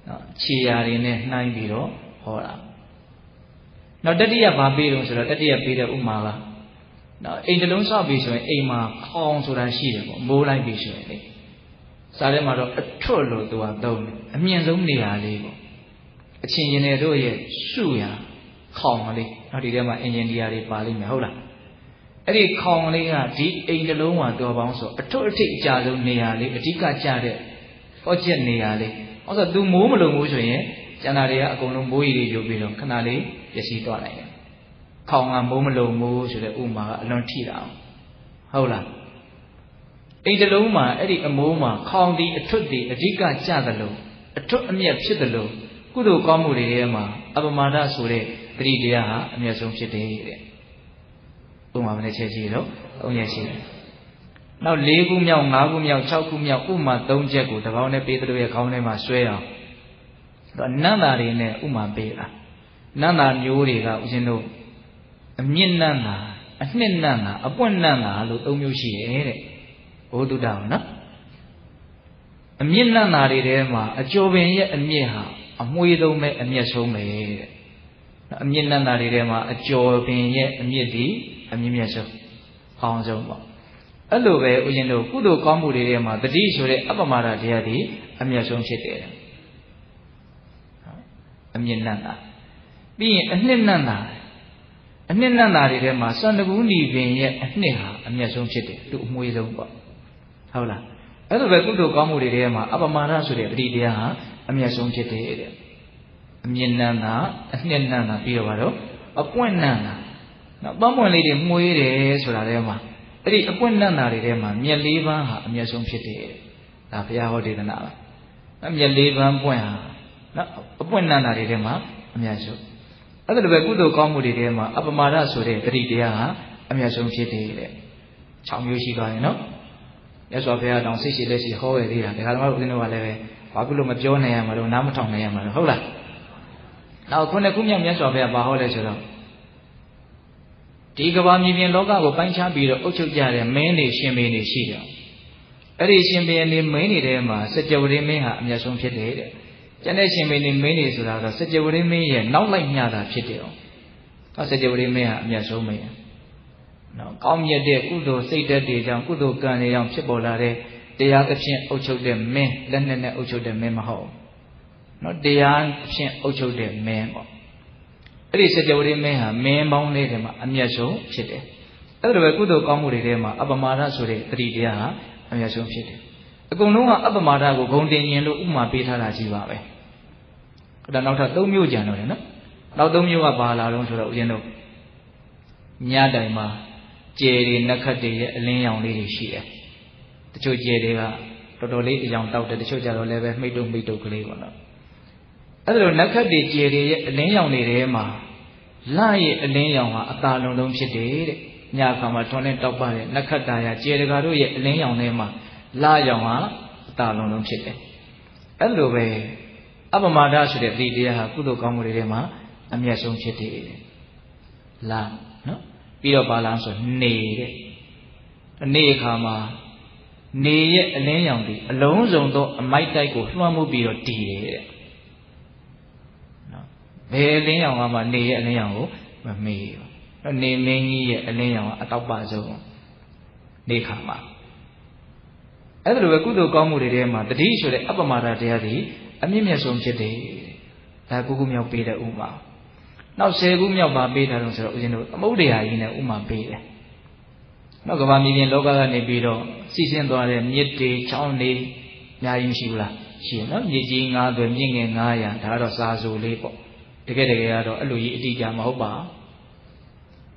နော်ခြေရာတွေနဲ့နှိုင်းပြီးတော့ဟောတာနောက်တတိယဘာပေးတော့ဆိုတော့တတိယပေးတဲ့ဥပမာကနော်အိမ်တစ်လုံးဆောက်ပြီးဆိုရင်အိမ်မှာခေါင်ဆိုတာရှိတယ်ပေါ့မိုးလိုက်ပြီးဆိုရင်လေစားထဲမှာတော့အထွတ်လို့သူကသုံးတယ်အမြင့်ဆုံးနေရာလေးပေါ့အချင်းရင်တွေတို့ရဲ့စုရာခေါင်ကလေးနောက်ဒီထဲမှာအင်ဂျင်နီယာတွေပါလိမ့်မယ်ဟုတ်လားအဲ့ဒီခေါင်လေးကဒီအိမ်တစ်လုံးမှာတော်ပေါင်းဆိုအထွတ်အထိပ်အကျဆုံးနေရာလေးအဓိကကျတဲ့ object နေရာလေးအဲ့ဆို तू မိုးမလုံဘူးဆိုရင်ကျန်တာတွေကအကုန်လုံးမိုးရီတွေယူပြီးတော့ခဏလေးပျက်စီးသွားနိုင်တယ်ခေါင်ကမိုးမလုံဘူးဆိုတဲ့ဥမာကအလွန်ထိတာဟုတ်လားအိမ်တစ်လုံးမှာအဲ့ဒီအမိုးမှာခေါင်ဒီအထွတ်ဒီအဓိကကျသလိုအထွတ်အမြတ်ဖြစ်သလိုကုသိုလ်ကောင်းမှုတွေထဲမှာအပမာဒဆိုတဲ့တတိတရားဟာအမြတ်ဆုံးဖြစ်တယ်တဲ့ဥပမာနဲ့ချက်ရှိတော့၃ရက်ရှိတယ်နောက်၄ခုမြောက်၅ခုမြောက်၆ခုမြောက်ဥပမာ၃ချက်ကိုတပေါင်းနဲ့ပေးသလိုရဲ့ခေါင်းထဲမှာဆွဲအောင်တော့နန္တာတွေနဲ့ဥပမာပေးတာနန္တာမျိုးတွေကဦးဇင်းတို့အမြင့်နန္တာအနှစ်နန္တာအပွင့်နန္တာလို့၃မျိုးရှိတယ်တဲ့ဘုဒ္ဓတောင်နော်အမြင့်နန္တာတွေထဲမှာအကျော်ပင်ရဲ့အမြင့်ဟာအမွှေးသုံးမဲ့အမျက်ဆုံးပဲတဲ့အမြင့်နန္တာတွေထဲမှာအကျော်ပင်ရဲ့အမြင့်ဒီအမြင့်မြတ်ဆုံးအောင်းဆုံးပေါ့အဲ့လိုပဲဦးဇင်းတို့ကုသိုလ်ကောင်းမှုတွေထဲမှာတတိဆိုတဲ့အပမာဒတရားဒီအမျက်ဆုံးဖြစ်တယ်အမြင့်နန္တာပြီးရင်အနှစ်နန္တာတွေထဲမှာစန္ဒကူးနီပင်ရဲ့အနှစ်ဟာအမျက်ဆုံးဖြစ်တယ်သူအမွှေးဆုံးပေါ့ဟုတ်လားအဲ့လိုပဲကုသိုလ်ကောင်းမှုတွေထဲမှာအပမာဒဆိုတဲ့တတိတရားဟာအမျက်ဆုံးဖြစ်တယ်တဲ့အမြင့်နန္တာအနှစ်နန္တာပြီးတော့အပွင့်နန္တာနော်ပန်းပွင့်လေးတွေမှုေးတယ်ဆိုတာထဲမှာအဲ့ဒီအပွင့်နန္တာတွေထဲမှာမြက်၄ပန်းဟာအမျက်ဆုံးဖြစ်တယ်ဒါဘုရားဟောဒေသနာပါနော်မြက်၄ပန်းပွင့်ဟာနော်အပွင့်နန္တာတွေထဲမှာအမျက်ဆုံးအဲ့ဒါလိုပဲကုသိုလ်ကောင်းမှုတွေထဲမှာအပမာဒဆိုတဲ့တတိတရားဟာအမျက်ဆုံးဖြစ်တယ်တဲ့6မျိုးရှိသွားတယ်နော်မြတ်စွာဘုရားတောင်စိတ်ရှိလက်ရှိဟောရသေးတာဒါကမှဦးဇင်းတို့ကလည်းပဲဘာဖြစ်လို့မပြောနိုင်ရမှာလို့နားမထောင်နိုင်ရမှာလို့ဟုတ်လားနောက်ခုနှစ်ခုမြောက်မြတ်စွာဘုရားဘာဟောလဲဆိုတော့ဒီကမ္ဘာမြေပြင်လောကကိုပိုင်းခြားပြီးတော့အုပ်ချုပ်ကြတဲ့မင်းတွေရှင်ဘုရင်တွေရှိတယ်အဲ့ဒီရှင်ဘုရင်တွေမင်းတွေထဲမှာစัจ java မင်းဟာအမျက်ဆုံးဖြစ်တယ်တဲ့ကျန်တဲ့ရှင်ဘုရင်တွေမင်းတွေဆိုတာတော့စัจ java မင်းရဲ့နောက်လိုက်မျှတာဖြစ်တယ်။ဟောစัจ java မင်းဟာအမျက်ဆုံးမင်း။နော်ကောင်းမြတ်တဲ့ကုသိုလ်စိတ်ဓာတ်တွေကြောင့်ကုသိုလ်ကံတွေကြောင့်ဖြစ်ပေါ်လာတဲ့တရားအဖြစ်အုပ်ချုပ်တဲ့မင်းလက်နဲ့အုပ်ချုပ်တဲ့မင်းမဟုတ်ဘူး။နော်တရားအဖြစ်အုပ်ချုပ်တဲ့မင်းပေါ့။အဲ့ဒီစัจ java မင်းဟာမင်းပေါင်းလေးတွေမှာအမျက်ဆုံးဖြစ်တယ်။အဲ့ဒါပဲကုသိုလ်ကောင်းမှုတွေထဲမှာအပမာဒဆိုတဲ့တတိတရားဟာအမျက်ဆုံးဖြစ်တယ်။အကုန်လုံးကအပမာဒကိုဂုံတင်ရင်လို့ဥပမာပေးထားတာကြီးပါပဲ။ဒါနောက်ထပ်၃မျိုးကြံတော့တယ်နော် နောက်သုံးမျိုးကဘာလာတော့ဆိုတော့ဦးဇင်းတို့ညတိုင်မှာကျယ်တွေနက်ခတ်တွေရဲ့အလင်းရောင်လေးတွေရှိတယ်တချို့ကျယ်တွေကတော်တော်လေးအယောင်တောက်တယ်တချို့ကြတော့လည်းပဲမှိတ်တုပ်ကလေးပေါ့နော်အဲ့ဒါလိုနက်ခတ်တွေကျယ်တွေရဲ့အလင်းရောင်တွေထဲမှာလရဲ့အလင်းရောင်ဟာအသာလုံးလုံးဖြစ်တယ်တဲ့ညအခါမှာထွန်းလင်းတောက်ပတဲ့နက်ခတ်တာရကျယ်တကာတို့ရဲ့အလင်းရောင်ထဲမှာလရောင်ဟာအသာလုံးလုံးဖြစ်တယ်အဲ့လိုပဲအပမာဒဆိုတဲ့ဒီတရားဟာကုသိုလ်ကောင်းမှုတွေထဲမှာအမျက်ဆုံးဖြစ်တယ်လာနော်ပြီးတော့ဘာလားဆိုနေတဲ့နေ့အခါမှာနေရဲ့အလင်းရောင်ဒီအလုံးစုံသောအမိုက်တိုက်ကိုလွှမ်းမိုးပြီးတော့တည်တယ်တဲ့နော်ဘယ်အလင်းရောင်ကမှနေရဲ့အလင်းရောင်ကိုမမေ့ဘူးနေမင်းကြီးရဲ့အလင်းရောင်ကအတောက်ပဆုံးနေခါမှာအဲ့ဒါလိုပဲကုသိုလ်ကောင်းမှုတွေထဲမှာတတိဆိုတဲ့အပမာဒတရားတွေအမြင့်မြတ်ဆုံးဖြစ်တယ်ဒါကုကုမြောက်ပေးတဲ့ဥမာနောက်10ခုမြောက်ပါပေးတာတော့ဆိုတော့ဦးဇင်းတို့သမုဒ္ဒရာကြီးနဲ့ဥမာပေးတယ်နောက်ကဘာမြေပြင်လောကကနေပြီးတော့စီးဆင်းသွားတဲ့မြစ်တွေချောင်းတွေအများကြီးမရှိဘူးလားရှိရနော်မြစ်ကြီး9သွယ်မြင့်ငယ်900ဒါကတော့စာဆိုလေးပေါ့တကယ်ကတော့အဲ့လိုကြီးအတိအကျမဟုတ်ပါ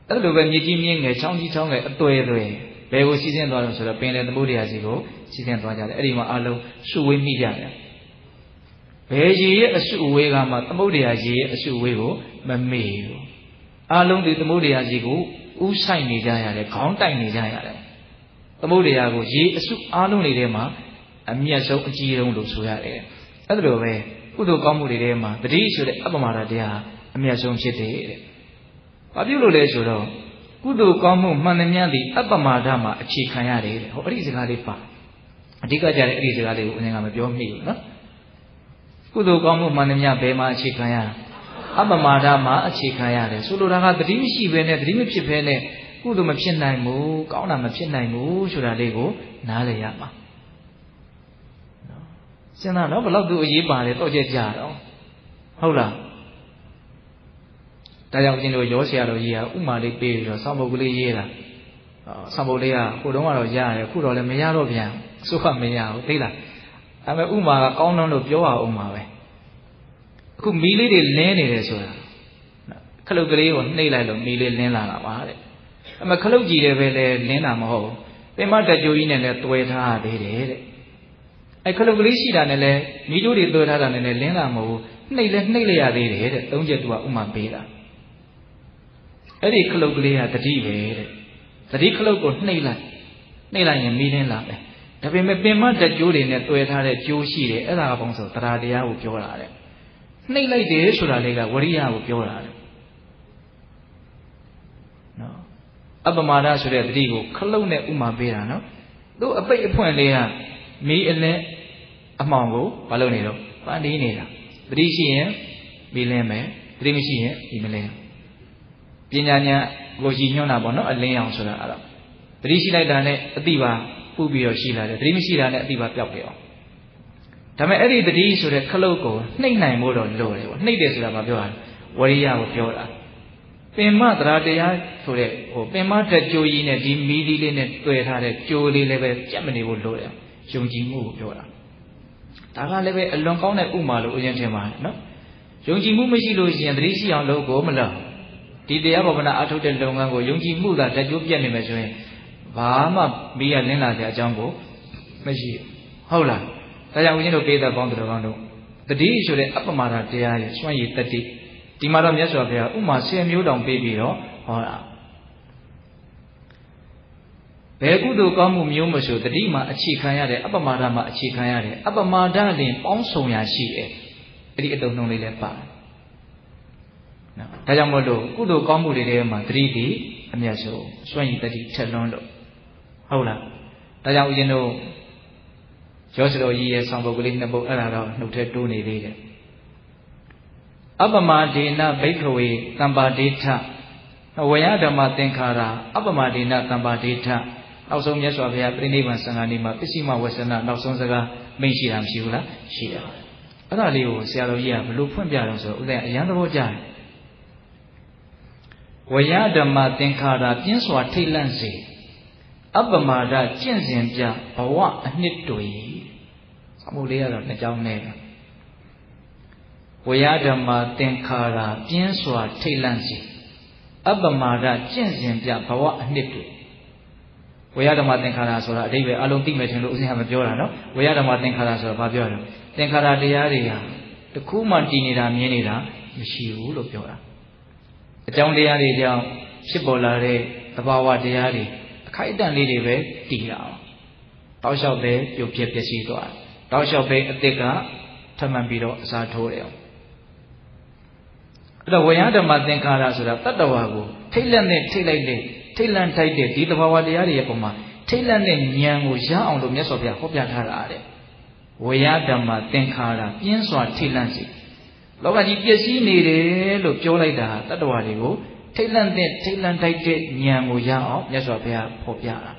အဲ့လိုပဲမြစ်ကြီးမြင့်ငယ်ချောင်းကြီးချောင်းငယ်အသွယ်ဘယ်ကိုစီးဆင်းသွားလို့ဆိုတော့ပင်လယ်သမုဒ္ဒရာစီကိုစီးဆင်းသွားကြတယ်အဲ့ဒီမှာအလုံးစုဝေးမိကြတယ်ဘယ်ရေရဲ့အစုအဝေးကမှသမုဒ္ဒရာရေရဲ့အစုအဝေးကိုမမေ့ဘူးအလုံးဒီသမုဒ္ဒရာရေကိုဥဆိုင်နေကြရတယ်ခေါင်းတိုက်နေကြရတယ်သမုဒ္ဒရာကိုရေအစုအလုံးတွေထဲမှာအမျက်ဆုံးအကြီးဆုံးလို့ဆိုရတယ်အဲ့ဒါလိုပဲကုသိုလ်ကောင်းမှုတွေထဲမှာတတိဆိုတဲ့အပမာဒတရားအမျက်ဆုံးဖြစ်တယ်တဲ့ဘာဖြစ်လို့လဲဆိုတော့ကုသိုလ်ကောင်းမှုမှန်သမျှသည်အပမာဒမှာအခြေခံရတယ်တဲ့ဟောအဲ့ဒီစကားလေးပါအဓိကကြတဲ့အဲ့ဒီစကားလေးကိုဦးဇင်းကမပြောမိဘူးနော်ကုသိုလ်ကောင်းမှုမှန်သမျှဘယ်မှာအခြေခံရအပမာဒမှာအခြေခံရတယ်ဆိုလိုတာကတတိမရှိဘဲနဲ့တတိမဖြစ်ဘဲနဲ့ကုသိုလ်မဖြစ်နိုင်ဘူးကောင်းတာမဖြစ်နိုင်ဘူးဆိုတာလေးကိုနားလည်ရမှာနော်စဉ်းစားတော့ဘယ်လောက်သူအရေးပါတယ်တော့ကြကြတော့ဟုတ်လားဒါကြောင့်ကျင်တို့ရောဆရာတော်ကြီးကဥမာလေးပေးပြီးတော့ဆောင်းပုတ်ကလေးရေးတာဆောင်းပုတ်လေးကဟိုတုန်းကတော့ရတယ်ခုတော့လည်းမရတော့ပြန်အစိုးရမရဘူးသိလားဒါပေမဲ့ဥမာကကောင်းလို့ပြောရအောင်ပါပဲအခုမီးလေးတွေလင်းနေတယ်ဆိုတာခလုတ်ကလေးကိုနှိပ်လိုက်လို့မီးလေးလင်းလာတာပါတဲ့အဲ့မဲ့ခလုတ်ကြည့်တယ်ပဲလဲလင်းတာမဟုတ်ဘူးပင်မတကြိုကြီးနဲ့လဲတွဲထားသေးတယ်တဲ့အဲ့ခလုတ်ကလေးရှိတာနဲ့လဲမီးကြိုးတွေတွဲထားတာနဲ့လဲလင်းတာမဟုတ်ဘူးနှိပ်လဲနှိပ်လိုက်ရသေးတယ်တဲ့သုံးချက်သူကဥမာပေးတာအဲ့ဒီခလုတ်ကလေးကတတိပဲတဲ့တတိခလုတ်ကိုနှိပ်လိုက်ရင်မီးလင်းလာတယ်ဒါပေမဲ့ပင်မတကြိုးတွေနဲ့တွဲထားတဲ့ကြိုးရှိတယ်အဲ့ဒါကပေါင်းဆိုတရားတရားကိုပြောတာတဲ့နှိပ်လိုက်တယ်ဆိုတာလေးကဝရိယကိုပြောတာတဲ့နော်အပမာဒဆိုတဲ့တတိကိုခလုတ်နဲ့ဥမာပေးတာနော်သူ့အပိတ်အဖွင့်လေးကမီးအလင်းအမှောင်ကိုမလုပ်နေတော့ပန်းတီးနေတာတတိရှိရင်မီးလင်းမယ်တတိမရှိရင်မီးမလင်းပညာဉာဏ်ကိုရည်ညွှန်းတာပေါ့နော်အလင်းအောင်ဆိုတာအဲ့တော့တတိရှိလိုက်တာနဲ့အတိပါပူပြီးတော့ရှိလာတယ်တတိမရှိတာနဲ့အတိပါပျောက်တယ်အောင်ဒါပေမဲ့အဲ့ဒီတတိဆိုတဲ့ခလုတ်ကိုနှိပ်နိုင်ဖို့တော့လိုတယ်ပေါ့နှိပ်တယ်ဆိုတာမပြောတာဝရိယကိုပြောတာပင်မတရားတရားဆိုတဲ့ပင်မတကြိုးကြီးနဲ့ဒီမီးလေးနဲ့တွေ့ထားတဲ့ကြိုးလေးလည်းပဲကြက်မနေဖို့လိုတယ်ယုံကြည်မှုကိုပြောတာဒါကလည်းပဲအလွန်ကောင်းတဲ့ဥမာလို့ဦးဇင်းထင်ပါတယ်နော်ယုံကြည်မှုမရှိလို့ရှိရင်တတိရှိအောင်လုပ်ကိုမလားဒီတရားဘာဝနာအထုတ်တဲ့လုပ်ငန်းကိုယုံကြည်မှုသာတကြိုးပြတ်နေမယ်ဆိုရင်ဘာမှမီးရလင်းလာတဲ့အကြောင်းကိုမရှိဟုတ်လားဒါကြောင့်ဦးဇင်းတို့ပေးတဲ့ပေါင်းတော်ကောင်းတို့တတိဆိုတဲ့အပမာဒတရားရဲ့စွန့်ရည်တတိဒီမှာတော့မြတ်စွာဘုရားဥမာ10မျိုးတောင်ပေးပြီးတော့ဟောတာဘယ်ကုသိုလ်ကောင်းမှုမျိုးမဆိုတတိမှာအခြေခံရတဲ့အပမာဒမှာအခြေခံရတဲ့အပမာဒလင်ပေါင်းစုံရာရှိတယ်အဲ့ဒီအတုံနှုံလေးလည်းပါတယ်နော်ဒါကြောင့်မို့လို့ကုသိုလ်ကောင်းမှုတွေထဲမှာတတိဒီအမြတ်ဆုံးစွန့်ရည်တတိထက်လွန်းလို့ဟုတ်လားဒါကြောင့်ဦးဇင်းတို့ရောစတော်ကြီးရဲ့ဆောင်းပုဒ်ကလေးနှစ်ပုဒ်အဲ့ဒါတော့နှုတ်ထဲတိုးနေသေးတယ်အပမဒေနဘိက္ခဝေတမ္ပါဒိဋ္ဌဝယဓမ္မသင်္ခါရအပမဒေနတမ္ပါဒိဋ္ဌနောက်ဆုံးမြတ်စွာဘုရားပြိဋိဘံစံဃာနေမှာပစ္စည်းမဝဆနာနောက်ဆုံးစကားမိန့်ရှိတာမရှိဘူးလားရှိတယ်အဲ့ဒါလေးကိုဆရာတော်ကြီးကဘလို့ဖွင့်ပြတော့ဆိုတော့ဦးဇင်းအရန်သဘောကျတယ်ဝယဓမ္မသင်္ခါရပြင်းစွာထိတ်လန့်စေအပမာဒကျင့်စဉ်ပြဘဝအနှစ်တွေအမှုလေးကတော့နှစ်ကြောင်းနဲ့ဝ ဝေယဓမ္မသင်္ခါရပြင်းစွာထိတ်လန့်စေအပ္ပမာဒကျင့်စဉ်ပြဘဝအနှစ်တွေဝေယဓမ္မသင်္ခါရဆိုတာအဓိပ္ပာယ်အလုံးသိမယ်ထင်လို့ဦးဇင်းကမပြောတာနော်ဝေယဓမ္မသင်္ခါရဆိုတာဘာပြောလဲသင်္ခါရတရားတွေဟာတခုမှတည်နေတာမြင်နေတာမရှိဘူးလို့ပြောတာအကြောင်းတရားတွေကြောင့်ဖြစ်ပေါ်လာတဲ့သဘာဝတရားတွေအခိုက်အတန့်လေးတွေပဲတည်တာတောက်လျှောက်ပဲပြုတ်ပြက်ပျက်စီးသွားတောက်လျှောက်ပဲအတိတ်ကထပ်မံပြီးတော့အစားထိုးတယ်အဲ့တော့ဝေယဓမ္မသင်္ခါရဆိုတာတတ္တဝါကိုထိတ်လန့်နဲ့ထိတ်လိုက်တဲ့ထိတ်လန့်ထိုက်တဲ့ဒီသဘာဝတရားတွေရဲ့ပုံမှာထိတ်လန့်တဲ့ဉာဏ်ကိုရအောင်လို့မြတ်စွာဘုရားဟောပြထားတာတဲ့ဝေယဓမ္မသင်္ခါရပြင်းစွာထိတ်လန့်စေလောကကြီးပျက်စီးနေတယ်လို့ပြောလိုက်တာတတ္တဝါတွေကိုထိတ်လန့်တဲ့ထိတ်လန့်ထိုက်တဲ့ဉာဏ်ကိုရအောင်မြတ်စွာဘုရားဟောပြတာ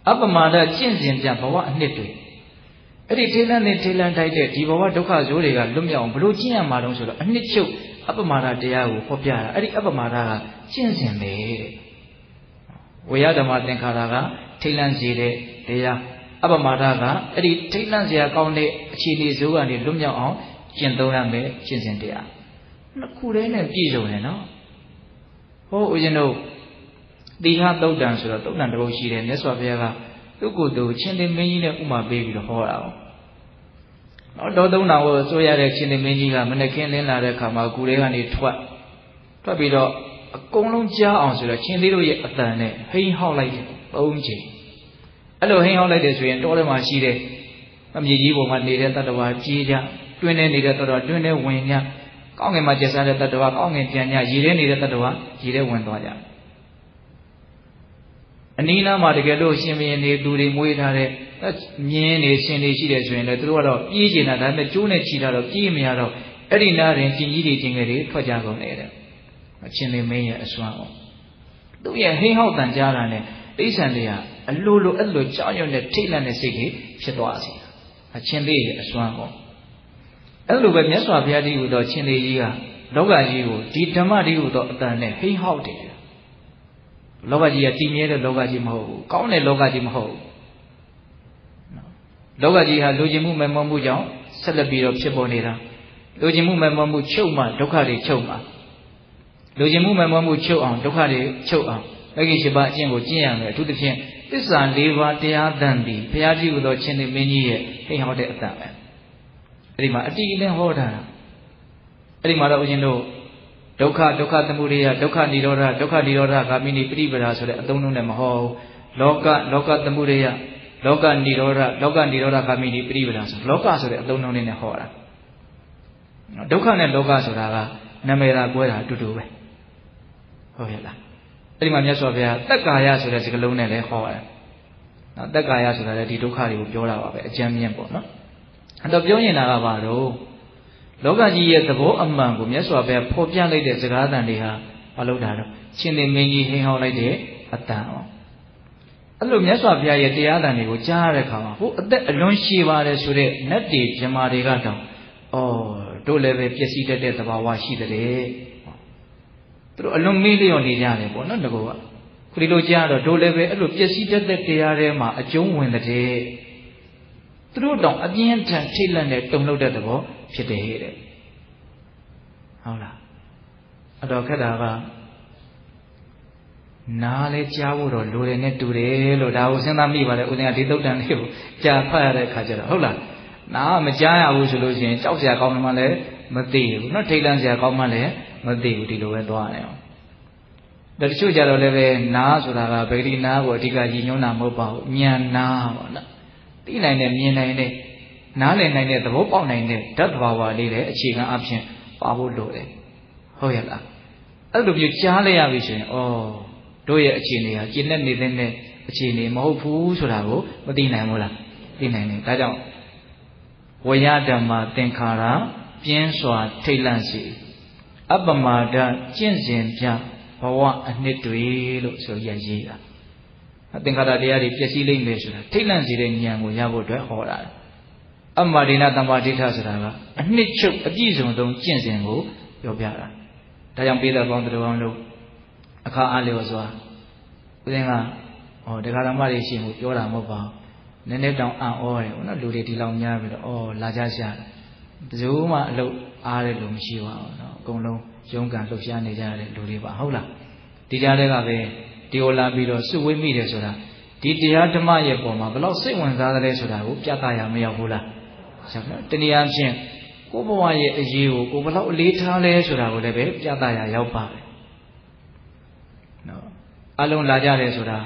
အပ္ပမာဒကျင့်စဉ်ပြဘဝအနှစ်တွေအဲ့ဒီထိတ်လန့်တဲ့ထိတ်လန့်ထိုက်တဲ့ဒီဘဝဒုက္ခဇိုးတွေကလွတ်မြောက်အောင်ဘလို့ကျင့်ရမှာတုံးဆိုတော့အနှစ်ချုပ်အပ္ပမာဒတရားကိုဟောပြတာအဲ့ဒီအပ္ပမာဒကကျင့်စဉ်ပဲတဲ့ဝေယဓမ္မသင်္ခါရကထိတ်လန့်စေတဲ့တရားအပ္ပမာဒကအဲ့ဒီထိတ်လန့်စရာကောင်းတဲ့အခြေအနေဇိုးကနေလွတ်မြောက်အောင်ကျင့်သုံးရမယ်ကျင့်စဉ်တရားနှစ်ခုတည်းနဲ့ပြည့်စုံတယ်နော်ဟောဦးဇင်းတို့သီဟသုတ်တံဆိုတော့သုတ်တံတစ်ပုဒ်ရှိတယ်မြတ်စွာဘုရားကသူ့ကိုယ်သူချင်းတင်မင်းကြီးနဲ့ဥမာပေးပြီးတော့ဟောတာ။တော့သုံးတော်ကိုဆိုရတဲ့ချင်းတင်မင်းကြီးကမနေ့ကင်းလင်းလာတဲ့အခါမှာကူတွေကနေထွက်ပြီးတော့အကုန်လုံးကြားအောင်ဆိုတော့ချင်းသေးတို့ရဲ့အတန်နဲ့ဟိန်းဟောက်လိုက်တယ်၃ချိန်။အဲ့လိုဟိန်းဟောက်လိုက်တယ်ဆိုရင်တောထဲမှာရှိတဲ့အမြေကြီးပေါ်မှာနေတဲ့တတ္တဝါကြီးကြတွင်းထဲနေတဲ့တတ္တဝါတွင်းထဲဝင်ကြကောင်းငင်မှာကျက်စားတဲ့တတ္တဝါကောင်းငင်ပြန်ကြရေထဲနေတဲ့တတ္တဝါရေထဲဝင်သွားကြ။အနီးနားမှာတကယ်လို့ရှင်ဘုရင်တွေသူတွေမွေးထားတဲ့မြင်းတွေရှင်တွေရှိတယ်ဆိုရင်လည်းသူတို့ကတော့ပြေးကျင်တာဒါပေမဲ့ကျိုးနဲ့ချီတာတော့ပြေးမရတော့အဲ့ဒီနားရင်ကျင်ကြီးတွေကျင်ငယ်တွေထွက်ကြကုန်တယ်တဲ့အချင်းလေးမင်းရဲ့အစွမ်းအောင်သူ့ရဲ့ဟိန်းဟောက်တန်ကြားတာနဲ့တိဋ္ဌံတွေကအလိုလိုအဲ့လိုကြောက်ရွံ့တဲ့ထိတ်လန့်တဲ့စိတ်တွေဖြစ်သွားစေတာအချင်းလေးရဲ့အစွမ်းအောင်အဲ့လိုပဲမြတ်စွာဘုရားတည်းဟူသောချင်းလေးကြီးကလောကကြီးကိုဒီဓမ္မတည်းဟူသောအတန်နဲ့ဟိန်းဟောက်တယ်လောကကြီးကတည်မြဲတဲ့လောကကြီးမဟုတ်ဘူးကောင်းတဲ့လောကကြီးမဟုတ်ဘူးလောကကြီးဟာလူကျင်မှုမဲ့မမှုကြောင့်ဆက်လက်ပြီးတော့ဖြစ်ပေါ်နေတာလူကျင်မှုမဲ့မမှုချုပ်မှဒုက္ခတွေချုပ်မှာလူကျင်မှုမဲ့မမှုချုပ်အောင်ဒုက္ခတွေချုပ်အောင်မဂ္ဂင်၈ပါးအကျင့်ကိုကျင့်ရမယ်အထူးသဖြင့်သစ္စာ၄ပါးတရားသံသည်ဘုရားကြီးဟူသောရှင်သေမင်းကြီးရဲ့ဟိဟောတဲ့အတန်ပဲအဲ့ဒီမှာအတိအလင်းဟောထားတာအဲ့ဒီမှာတော့ဦးဇင်းတို့ဒုက္ခသမုဒယဒုက္ခនិရောဓဒုက္ခនិရောဓဂာမိနိပရိပဒါဆိုတဲ့အသုံးလုံးနဲ့မဟောဘူးလောကသမုဒယလောကនិရောဓဂာမိနိပရိပဒါဆိုလောကဆိုတဲ့အသုံးလုံးလေးနဲ့ဟောတာဒုက္ခနဲ့လောကဆိုတာကနာမည်သာကွဲတာအတူတူပဲဟုတ်ရဲ့လားအဲ့ဒီမှာမြတ်စွာဘုရားတက္ကာယဆိုတဲ့စကားလုံးနဲ့လည်းဟောတယ်နော်တက္ကာယဆိုတာလည်းဒီဒုက္ခတွေကိုပြောတာပါပဲအကျဉ်းမြင့်ပေါ့နော်အဲ့တော့ပြောနေတာကဘာလို့လောကကြီးရဲ့သဘောအမှန်ကိုမြတ်စွာဘုရားဖော်ပြလိုက်တဲ့စကားသံတွေဟာမလုပ်တာတော့ရှင်သေမင်းကြီးဟိန်းဟောက်လိုက်တဲ့အတန်အောင်အဲ့လိုမြတ်စွာဘုရားရဲ့တရားသံတွေကိုကြားရတဲ့အခါမှာဟိုအသက်အလွန်ရှည်ပါတယ်ဆိုတဲ့နတ်တွေမြမာတွေကတော့တို့လည်းပဲပျက်စီးတတ်တဲ့သဘာဝရှိတဲ့သူတို့အလွန်မေ့လျော့နေကြတယ်ပေါ့နော်ငါကခုဒီလိုကြားတော့တို့လည်းပဲအဲ့လိုပျက်စီးတတ်တဲ့တရားတွေမှာအကျုံးဝင်တဲ့သူတို့တောင်အပြင်းထန်ထိတ်လန့်တဲ့တုန်လှုပ်တဲ့သဘောဖြစ်တယ်တဲ့ဟုတ်လားအတော်ခက်တာကနားလဲကြားဖို့တော့လိုတယ်နဲ့တူတယ်လို့ဒါကိုစဉ်းစားမိပါလေဦးဇင်းကဒီသုတ်တန်လေးကိုကြားဖတ်ရတဲ့အခါကျတော့ဟုတ်လားနားမကြားရဘူးဆိုလို့ရှိရင်ကြောက်စရာကောင်းမှလည်းမသိဘူးเนาะထိတ်လန့်စရာကောင်းမှလည်းမသိဘူးဒီလိုပဲသွားတယ်တချို့ကြတော့လည်းပဲနားဆိုတာကဗေဒိနာကိုအဓိကရည်ညွှန်းတာမဟုတ်ပါဘူးဉာဏ်နာပေါ့နော်သိနိုင်တဲ့မြင်နိုင်တဲ့နားလည်နိုင်တဲ့သဘောပေါက်နိုင်တဲ့ဓာတ်သဘာဝလေးလည်းအခြေခံအဖြစ်ပါဖို့လိုတယ်ဟုတ်ရဲ့လားအဲ့လိုမျိုးကြားလိုက်ရပြီဆိုရင်တို့ရဲ့အခြေအနေဟာကျင့်နေတဲ့အခြေအနေမဟုတ်ဘူးဆိုတာကိုမသိနိုင်ဘူးလားသိနိုင်တယ်ဒါကြောင့်ဝေယဓမ္မသင်္ခါရပြင်းစွာထိတ်လန့်စေအပ္ပမာဒကျင့်စဉ်ပြဘဝအနှစ်တွေလို့ဆိုရရေးတာသင်္ခါရတရားတွေပျက်စီးလိမ့်မယ်ဆိုတာထိတ်လန့်စေတဲ့ဉာဏ်ကိုရဖို့အတွက်ဟောတာအမ္မာဒိနသမ္မာဒိဋ္ဌဆိုတာကအနှစ်ချုပ်အပြည့်စုံဆုံးကျင့်စဉ်ကိုပြောပြတာဒါကြောင့်ပိဿပေါင်းတော်အောင်လို့အခါအားလျော်စွာဦးဇင်းကတရားဓမ္မတွေရှိမှုပြောတာမဟုတ်ပါဘူး နည်းနည်းတောင်အံ့ဩတယ်နော်လူတွေဒီလောက်များပြီးတော့ဩလာကြရှာဘယ်သူမှအလုပ်အားတဲ့လူမရှိပါဘူးနော်အကုန်လုံးရုန်းကန်လှုပ်ရှားနေကြတဲ့လူတွေပါဟုတ်လားဒီကြားထဲကပဲဒီကိုလာပြီးတော့စုဝေးမိတယ်ဆိုတာဒီတရားဓမ္မရဲ့ပုံမှာဘယ်လောက်စိတ်ဝင်စားသလဲဆိုတာကိုပြသရမရောက်ဘူးလားတနည်းအားဖြင့်ကိုယ်ဘဝရဲ့အရေးကိုဘယ်လောက်အလေးထားလဲဆိုတာကိုလည်းပဲပြသရရောက်ပါတယ်နော်အလုံးလာကြတယ်ဆိုတာ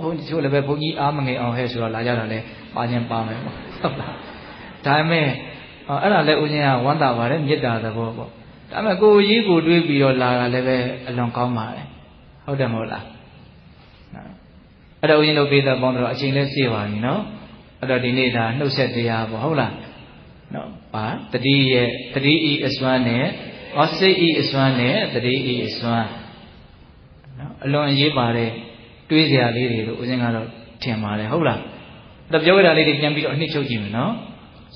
ဘုန်းကြီးတို့လည်းပဲဘုန်းကြီးအားမငယ်အောင်ဟဲ့ဆိုတော့လာကြတာလဲပါခြင်းပါမယ်ပေါ့ဟုတ်လားဒါပေမဲ့အဲ့ဒါလည်းဦးဇင်းကဝမ်းသာပါတယ်မေတ္တာသဘောပေါ့ဒါပေမဲ့ကိုယ်ကြီးကိုတွေးပြီးတော့လာတာလည်းပဲအလွန်ကောင်းပါတယ်ဟုတ်တယ်မဟုတ်လားအဲ့တော့ဦးဇင်းတို့ပြေးတဲ့ပေါင်းတော့အချိန်လေးစေ့ပါပြီနော်အဲ့တော့ဒီနေ့ဒါနှုတ်ဆက်တရားပေါ့ဟုတ်လားနော်ပါတတိရဲ့တတိဤအစွမ်းနဲ့စိတ်ဤအစွမ်းနဲ့တတိဤအစွမ်းနော်အလွန်အရေးပါတဲ့တွေးစရာလေးတွေလို့ဦးဇင်းကတော့ထင်ပါတယ်ဟုတ်လားအဲ့တော့ပြောရတာလေးတွေပြန်ပြီးတော့အနှစ်ချုပ်ကြည့်မယ်နော်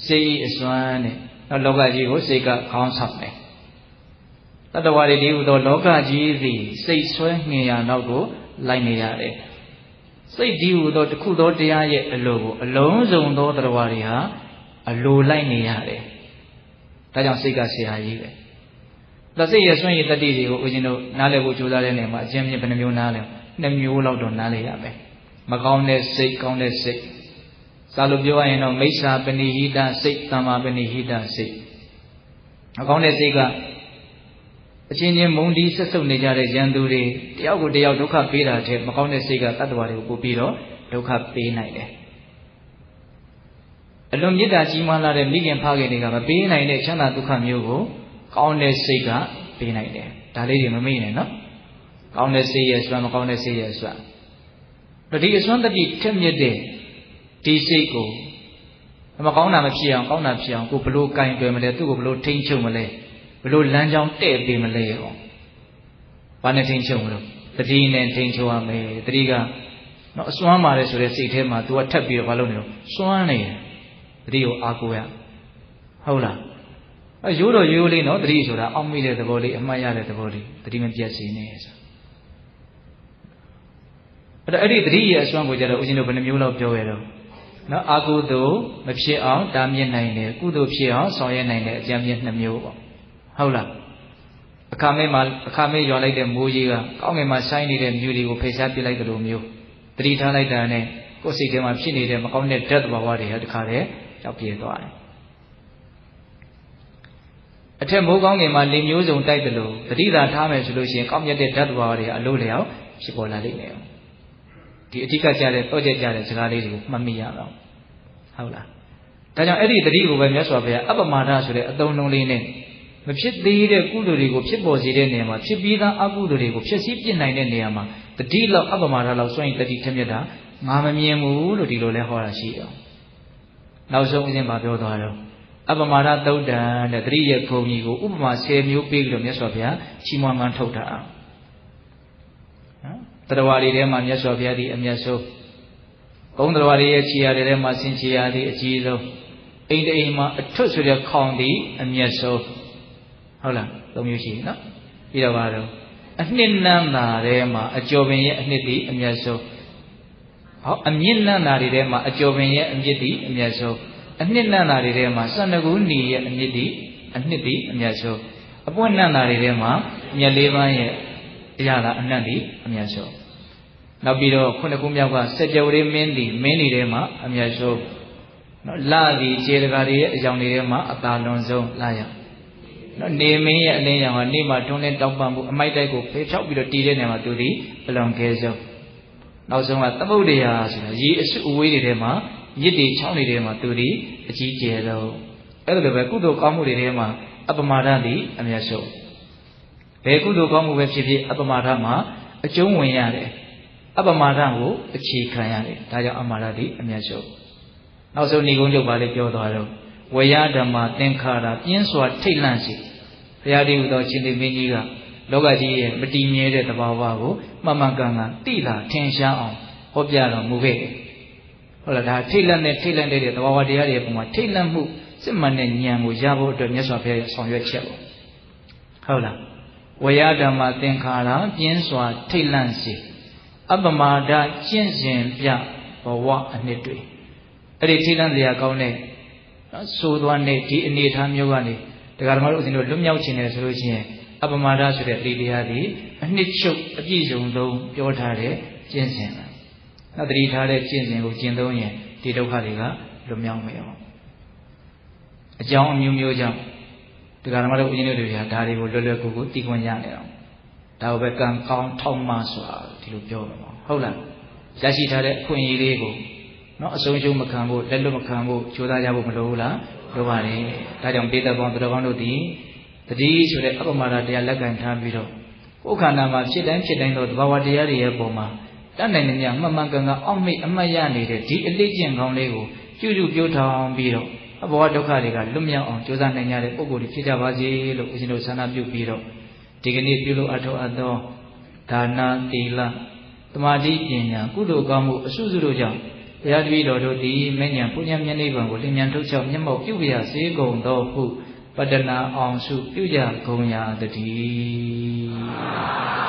စိတ်ဤအစွမ်းနဲ့နော်လောကကြီးကိုစိတ်ကခေါင်းဆောင်တယ်တတ္တဝါတွေဒီဟူသောလောကကြီးသည်စိတ်ဆွဲငင်ရာနောက်ကိုလိုက်နေရတယ်စိတ်ဒီဟူသောတစ်ခုသောတရားရဲ့အလိုကိုအလုံးစုံသောတတ္တဝါတွေဟာအလိုလိုက်နေရတယ်ဒါကြောင့်စိတ်ကဆရာကြီးပဲဒါစိတ်ရဲ့စွန့်ရည်တတိတွေကိုဦးဇင်းတို့နားလည်ဖို့ကြိုးစားတဲ့နေရာမှာအချင်းချင်းဘယ်နှမျိုးနားလဲ2မျိုးလောက်တော့နားလည်ရမယ်မကောင်းတဲ့စိတ်ကောင်းတဲ့စိတ်စာလို့ပြောရရင်တော့မိစ္ဆာပဏိဟိတစိတ်သမ္မာပဏိဟိတစိတ်မကောင်းတဲ့စိတ်ကအချင်းချင်းမုန်းတီးဆက်ဆုပ်နေကြတဲ့ရန်သူတွေတယောက်ကိုတယောက်ဒုက္ခပေးတာတဲ့မကောင်းတဲ့စိတ်ကတတ္တဝါတွေကိုပို့ပြီးတော့ဒုက္ခပေးနိုင်တယ်အလွန်မေတ္တာကြီးမားလာတဲ့မိခင်ဖခင်တွေကမပေးနိုင်တဲ့ချမ်းသာဒုက္ခမျိုးကိုကောင်းတဲ့စိတ်ကပေးနိုင်တယ်ဒါလေးတွေမမေ့နဲ့နော်ကောင်းတဲ့စိတ်ရဲ့စွမ်းမကောင်းတဲ့စိတ်ရဲ့စွမ်းဒီအစွမ်းတတိထက်မြက်တဲ့ဒီစိတ်ကိုမကောင်းတာမဖြစ်အောင်ကောင်းတာဖြစ်အောင်ကိုဘလို့ကင်တွယ်မလဲသူ့ကိုဘလို့ထိန်းချုပ်မလဲဘလို့လမ်းကြောင်းတဲ့ပေးမလဲဟောဘာနဲ့ထိန်းချုပ်မလို့တတိနဲ့ထိန်းချုပ်ရမယ်တတိကနော်အစွမ်းပါတယ်ဆိုတဲ့စိတ်ထဲမှာ तू ကထပ်ပြီးတော့ဘာလုပ်နေလို့စွမ်းနေတယ်တတိကိုအားကိုးရဟုတ်လားရိုးတော့ရိုးလေးနော်တတိဆိုတာအောက်မိတဲ့သဘောလေးအမှတ်ရတဲ့သဘောလေးတတိမပြတ်စေနဲ့ဆိုအဲ့ဒီတတိရဲ့အစွမ်းကိုကြတော့ဦးဇင်းတို့ဘယ်နှမျိုးလောက်ပြောရတော့နော်အကုသိုလ်မဖြစ်အောင်တားမြစ်နိုင်တယ်ကုသိုလ်ဖြစ်အောင်ဆောင်ရွက်နိုင်တယ်အကြံပြ2မျိုးပေါ့ဟုတ်လားအခါမဲရွာလိုက်တဲ့မိုးကြီးကကောင်းငင်မှာဆိုင်းနေတဲ့မြူတွေကိုဖိရှားပစ်လိုက်တဲ့လိုမျိုးတတိထားလိုက်တာနဲ့ကိုယ်စိတ်ထဲမှာဖြစ်နေတဲ့မကောင်းတဲ့ဓာတ်သဘာဝတွေဟာတခါတည်းကြောက်ပြေသွားတယ်အထက်မိုးကောင်းငင်မှာလေမျိုးစုံတိုက်တယ်လို့တတိသာထားမယ်ဆိုလို့ရှိရင်ကောင်းမြတ်တဲ့ဓာတ်သဘာဝတွေအလိုလျောက်ဖြစ်ပေါ်လာလိမ့်မယ်ဒီအဓိကကြတဲ့တော့ကြတဲ့စကားလေးတွေကိုမှတ်မိရအောင်ဟုတ်လားဒါကြောင့်အဲ့ဒီတတိကိုပဲမြတ်စွာဘုရားအပ္ပမာဒဆိုတဲ့အသုံးနှုန်းလေးနဲ့မဖြစ်သေးတဲ့ကုသိုလ်တွေကိုဖြစ်ပေါ်စေတဲ့နေရာမှာဖြစ်ပြီးသားအကုသိုလ်တွေကိုဖြစ်စည်းပြစ်နိုင်တဲ့နေရာမှာတတိလောက်အပ္ပမာဒလောက်စွန့်ရင်တတိထက်မြက်တာငါမမြင်ဘူးလို့ဒီလိုလဲဟောတာရှိတယ်နောက်ဆုံးဦးဇင်းပါပြောသွားတော့အပ္ပမာဒသုတ်တံတဲ့တတိရဲ့ခုံကြီးကိုဥပမာ10မျိုးပေးပြီးတော့မြတ်စွာဘုရားချီးမွမ်းမှန်းထုတ်တာနော်တရားဝါတွေထဲမှာမြတ်စွာဘုရားဒီအမျက်ဆုံးဘုံတရားဝါတွေရဲ့ခြေရာတွေထဲမှာဆင်ခြေရာဒီအကြီးဆုံးအိမ်တအိမ်မှာအထွတ်ဆိုတဲ့ခေါင်ဒီအမျက်ဆုံးဟုတ်လား3မျိုးရှိနော်ပြီးတော့ပါတော့အနှစ်နန်းသာထဲမှာအကျော်ပင်ရဲ့အနှစ်ဒီအမျက်ဆုံးဟောအမြင့်နန်းသာတွေထဲမှာအကျော်ပင်ရဲ့အမြင့်ဒီအမျက်ဆုံးအနှစ်နန်းသာတွေထဲမှာ12ခုနီရဲ့အမြင့်ဒီအနှစ်ဒီအမျက်ဆုံးအပွင့်နန်းသာတွေထဲမှာမြက်လေးပန်းရဲ့အရာသာအနံ့ဒီအမျက်ဆုံးနောက်ပြီးတော့ခုနှစ်ခုမြောက်ကစကြဝဠာမင်းဒီမင်းဒီထဲမှာအမျက်ဆုံးနော်လာဒီခြေတကာတွေရဲ့အကြောင်းတွေထဲမှာအသာလွန်ဆုံးလာရနော်နေမင်းရဲ့အလင်းရောင်ကနေမှာတွန်းလင်းတောက်ပံ့မှုအမိုက်တိုက်ကိုဖေးဖြောက်ပြီးတော့တည်တဲ့နေရာမှာသူဒီအလွန်ကဲဆုံးနောက်ဆုံးကသမုဒ္ဒရာဆိုတာရေအစုအဝေးတွေထဲမှာမြစ်တွေချောင်းတွေထဲမှာသူဒီအကြီးကျယ်ဆုံးအဲ့လိုပဲကုသိုလ်ကောင်းမှုတွေထဲမှာအပ္ပမာဒသည်အမျက်ဆုံးဘယ်ကုသိုလ်ကောင်းမှုပဲဖြစ်ဖြစ်အပ္ပမာဒမှာအကျုံးဝင်ရတယ်အပ္ပမာဒကိုအခြေခံရတယ်ဒါကြောင့်အမှားရသည်အမျက်ဆုံးနောက်ဆုံးဏိဂုံးချုပ်ပါလေပြောသွားတော့ဝေယဓမ္မသင်္ခါရပြင်းစွာထိတ်လန့်စေဘုရားတည်းဟူသောရှင်သေမင်းကြီးကလောကကြီးရဲ့မတည်မြဲတဲ့သဘာဝကိုမှန်မှန်ကန်ကန်သိလာထင်ရှားအောင်ဟောပြတော်မူခဲ့တယ်ဟုတ်လားဒါထိတ်လန့်တဲ့သဘာဝတရားတွေပုံမှာထိတ်လန့်မှုစစ်မှန်တဲ့ဉာဏ်ကိုရဖို့အတွက်မြတ်စွာဘုရားရဲ့ဆောင်ရွက်ချက်ပေါ့ဟုတ်လားဝေယဓမ္မသင်္ခါရပြင်းစွာထိတ်လန့်စေအပ္ပမာဒကျင့်စဉ်ပြဘဝအနှစ်တွေ အဲ့ဒီထိလန်းစရာကောင်းတဲ့ဆိုသွားတဲ့ဒီအနေအထားမျိုးကနေတရားဓမ္မတို့ဦးဇင်းတို့လွတ်မြောက်ခြင်းတယ်ဆိုလို့ရှိရင်အပမာဒဆိုတဲ့ဒီတရားဒီအနှစ်ချုပ်အပြည့်စုံဆုံးပြောထားတဲ့ကျင့်စဉ်လားနောက်တတိထားတဲ့ကျင့်စဉ်ကိုကျင့်သုံးရင်ဒီဒုက္ခတွေကလွတ်မြောက်မယ်အောင်အကြောင်းအမျိုးမျိုးကြောင့်တရားဓမ္မတို့ဦးဇင်းတို့တွေကဒါတွေကိုလွယ်လွယ်ကူကူသိခွင့်ရနေအောင်ဒါကိုပဲကံကောင်းထောက်မှဆိုတာဒီလိုပြောမှာဟုတ်လားရရှိထားတဲ့အခွင့်အရေးလေးကိုနော်အဆုံးရှုံးမခံဖို့လက်လွတ်မခံဖို့ကြိုးစားရဖို့မလိုဘူးလားလိုပါတယ်ဒါကြောင့်ပိဋကပေါင်းသူတော်ကောင်းတို့ဒီတတိဆိုတဲ့အပမာဒတရားလက်ကင်ထားပြီးတော့ကိုယ်ခန္ဓာမှာဖြစ်တိုင်းသောသဘာဝတရားတွေရဲ့ပုံမှာတတ်နိုင်နေမြမှန်မှန်ကန်ကန်အောက်မေ့အမှတ်ရနေတဲ့ဒီအလေးကျင့်ကောင်းလေးကိုကျူးကျူးပြောထောင်ပြီးတော့အဘောဒုက္ခတွေကလွတ်မြောက်အောင်ကြိုးစားနိုင်ကြတဲ့ပုဂ္ဂိုလ်တွေဖြစ်ကြပါစေလို့ဦးဇင်းတို့ဆန္ဒပြုပြီးတော့ဒီကနေ့ပြုလို့အထောက်အသောဒါနသီလသမာဓိပညာကုသိုလ်ကောင်းမှုအစုစုတို့ကြောင့်ဘုရားတပည့်တော်တို့ဒီမဉ္ဇဉ်ပုညံမျက်နှိပ်ပံကိုလင်းမြန်ထုတ်ချောက်မျက်မှောက်ပြုပြစေကုန်သောဟုပတ္တနာအောင်စုပြုကြကုန်ရာတည်း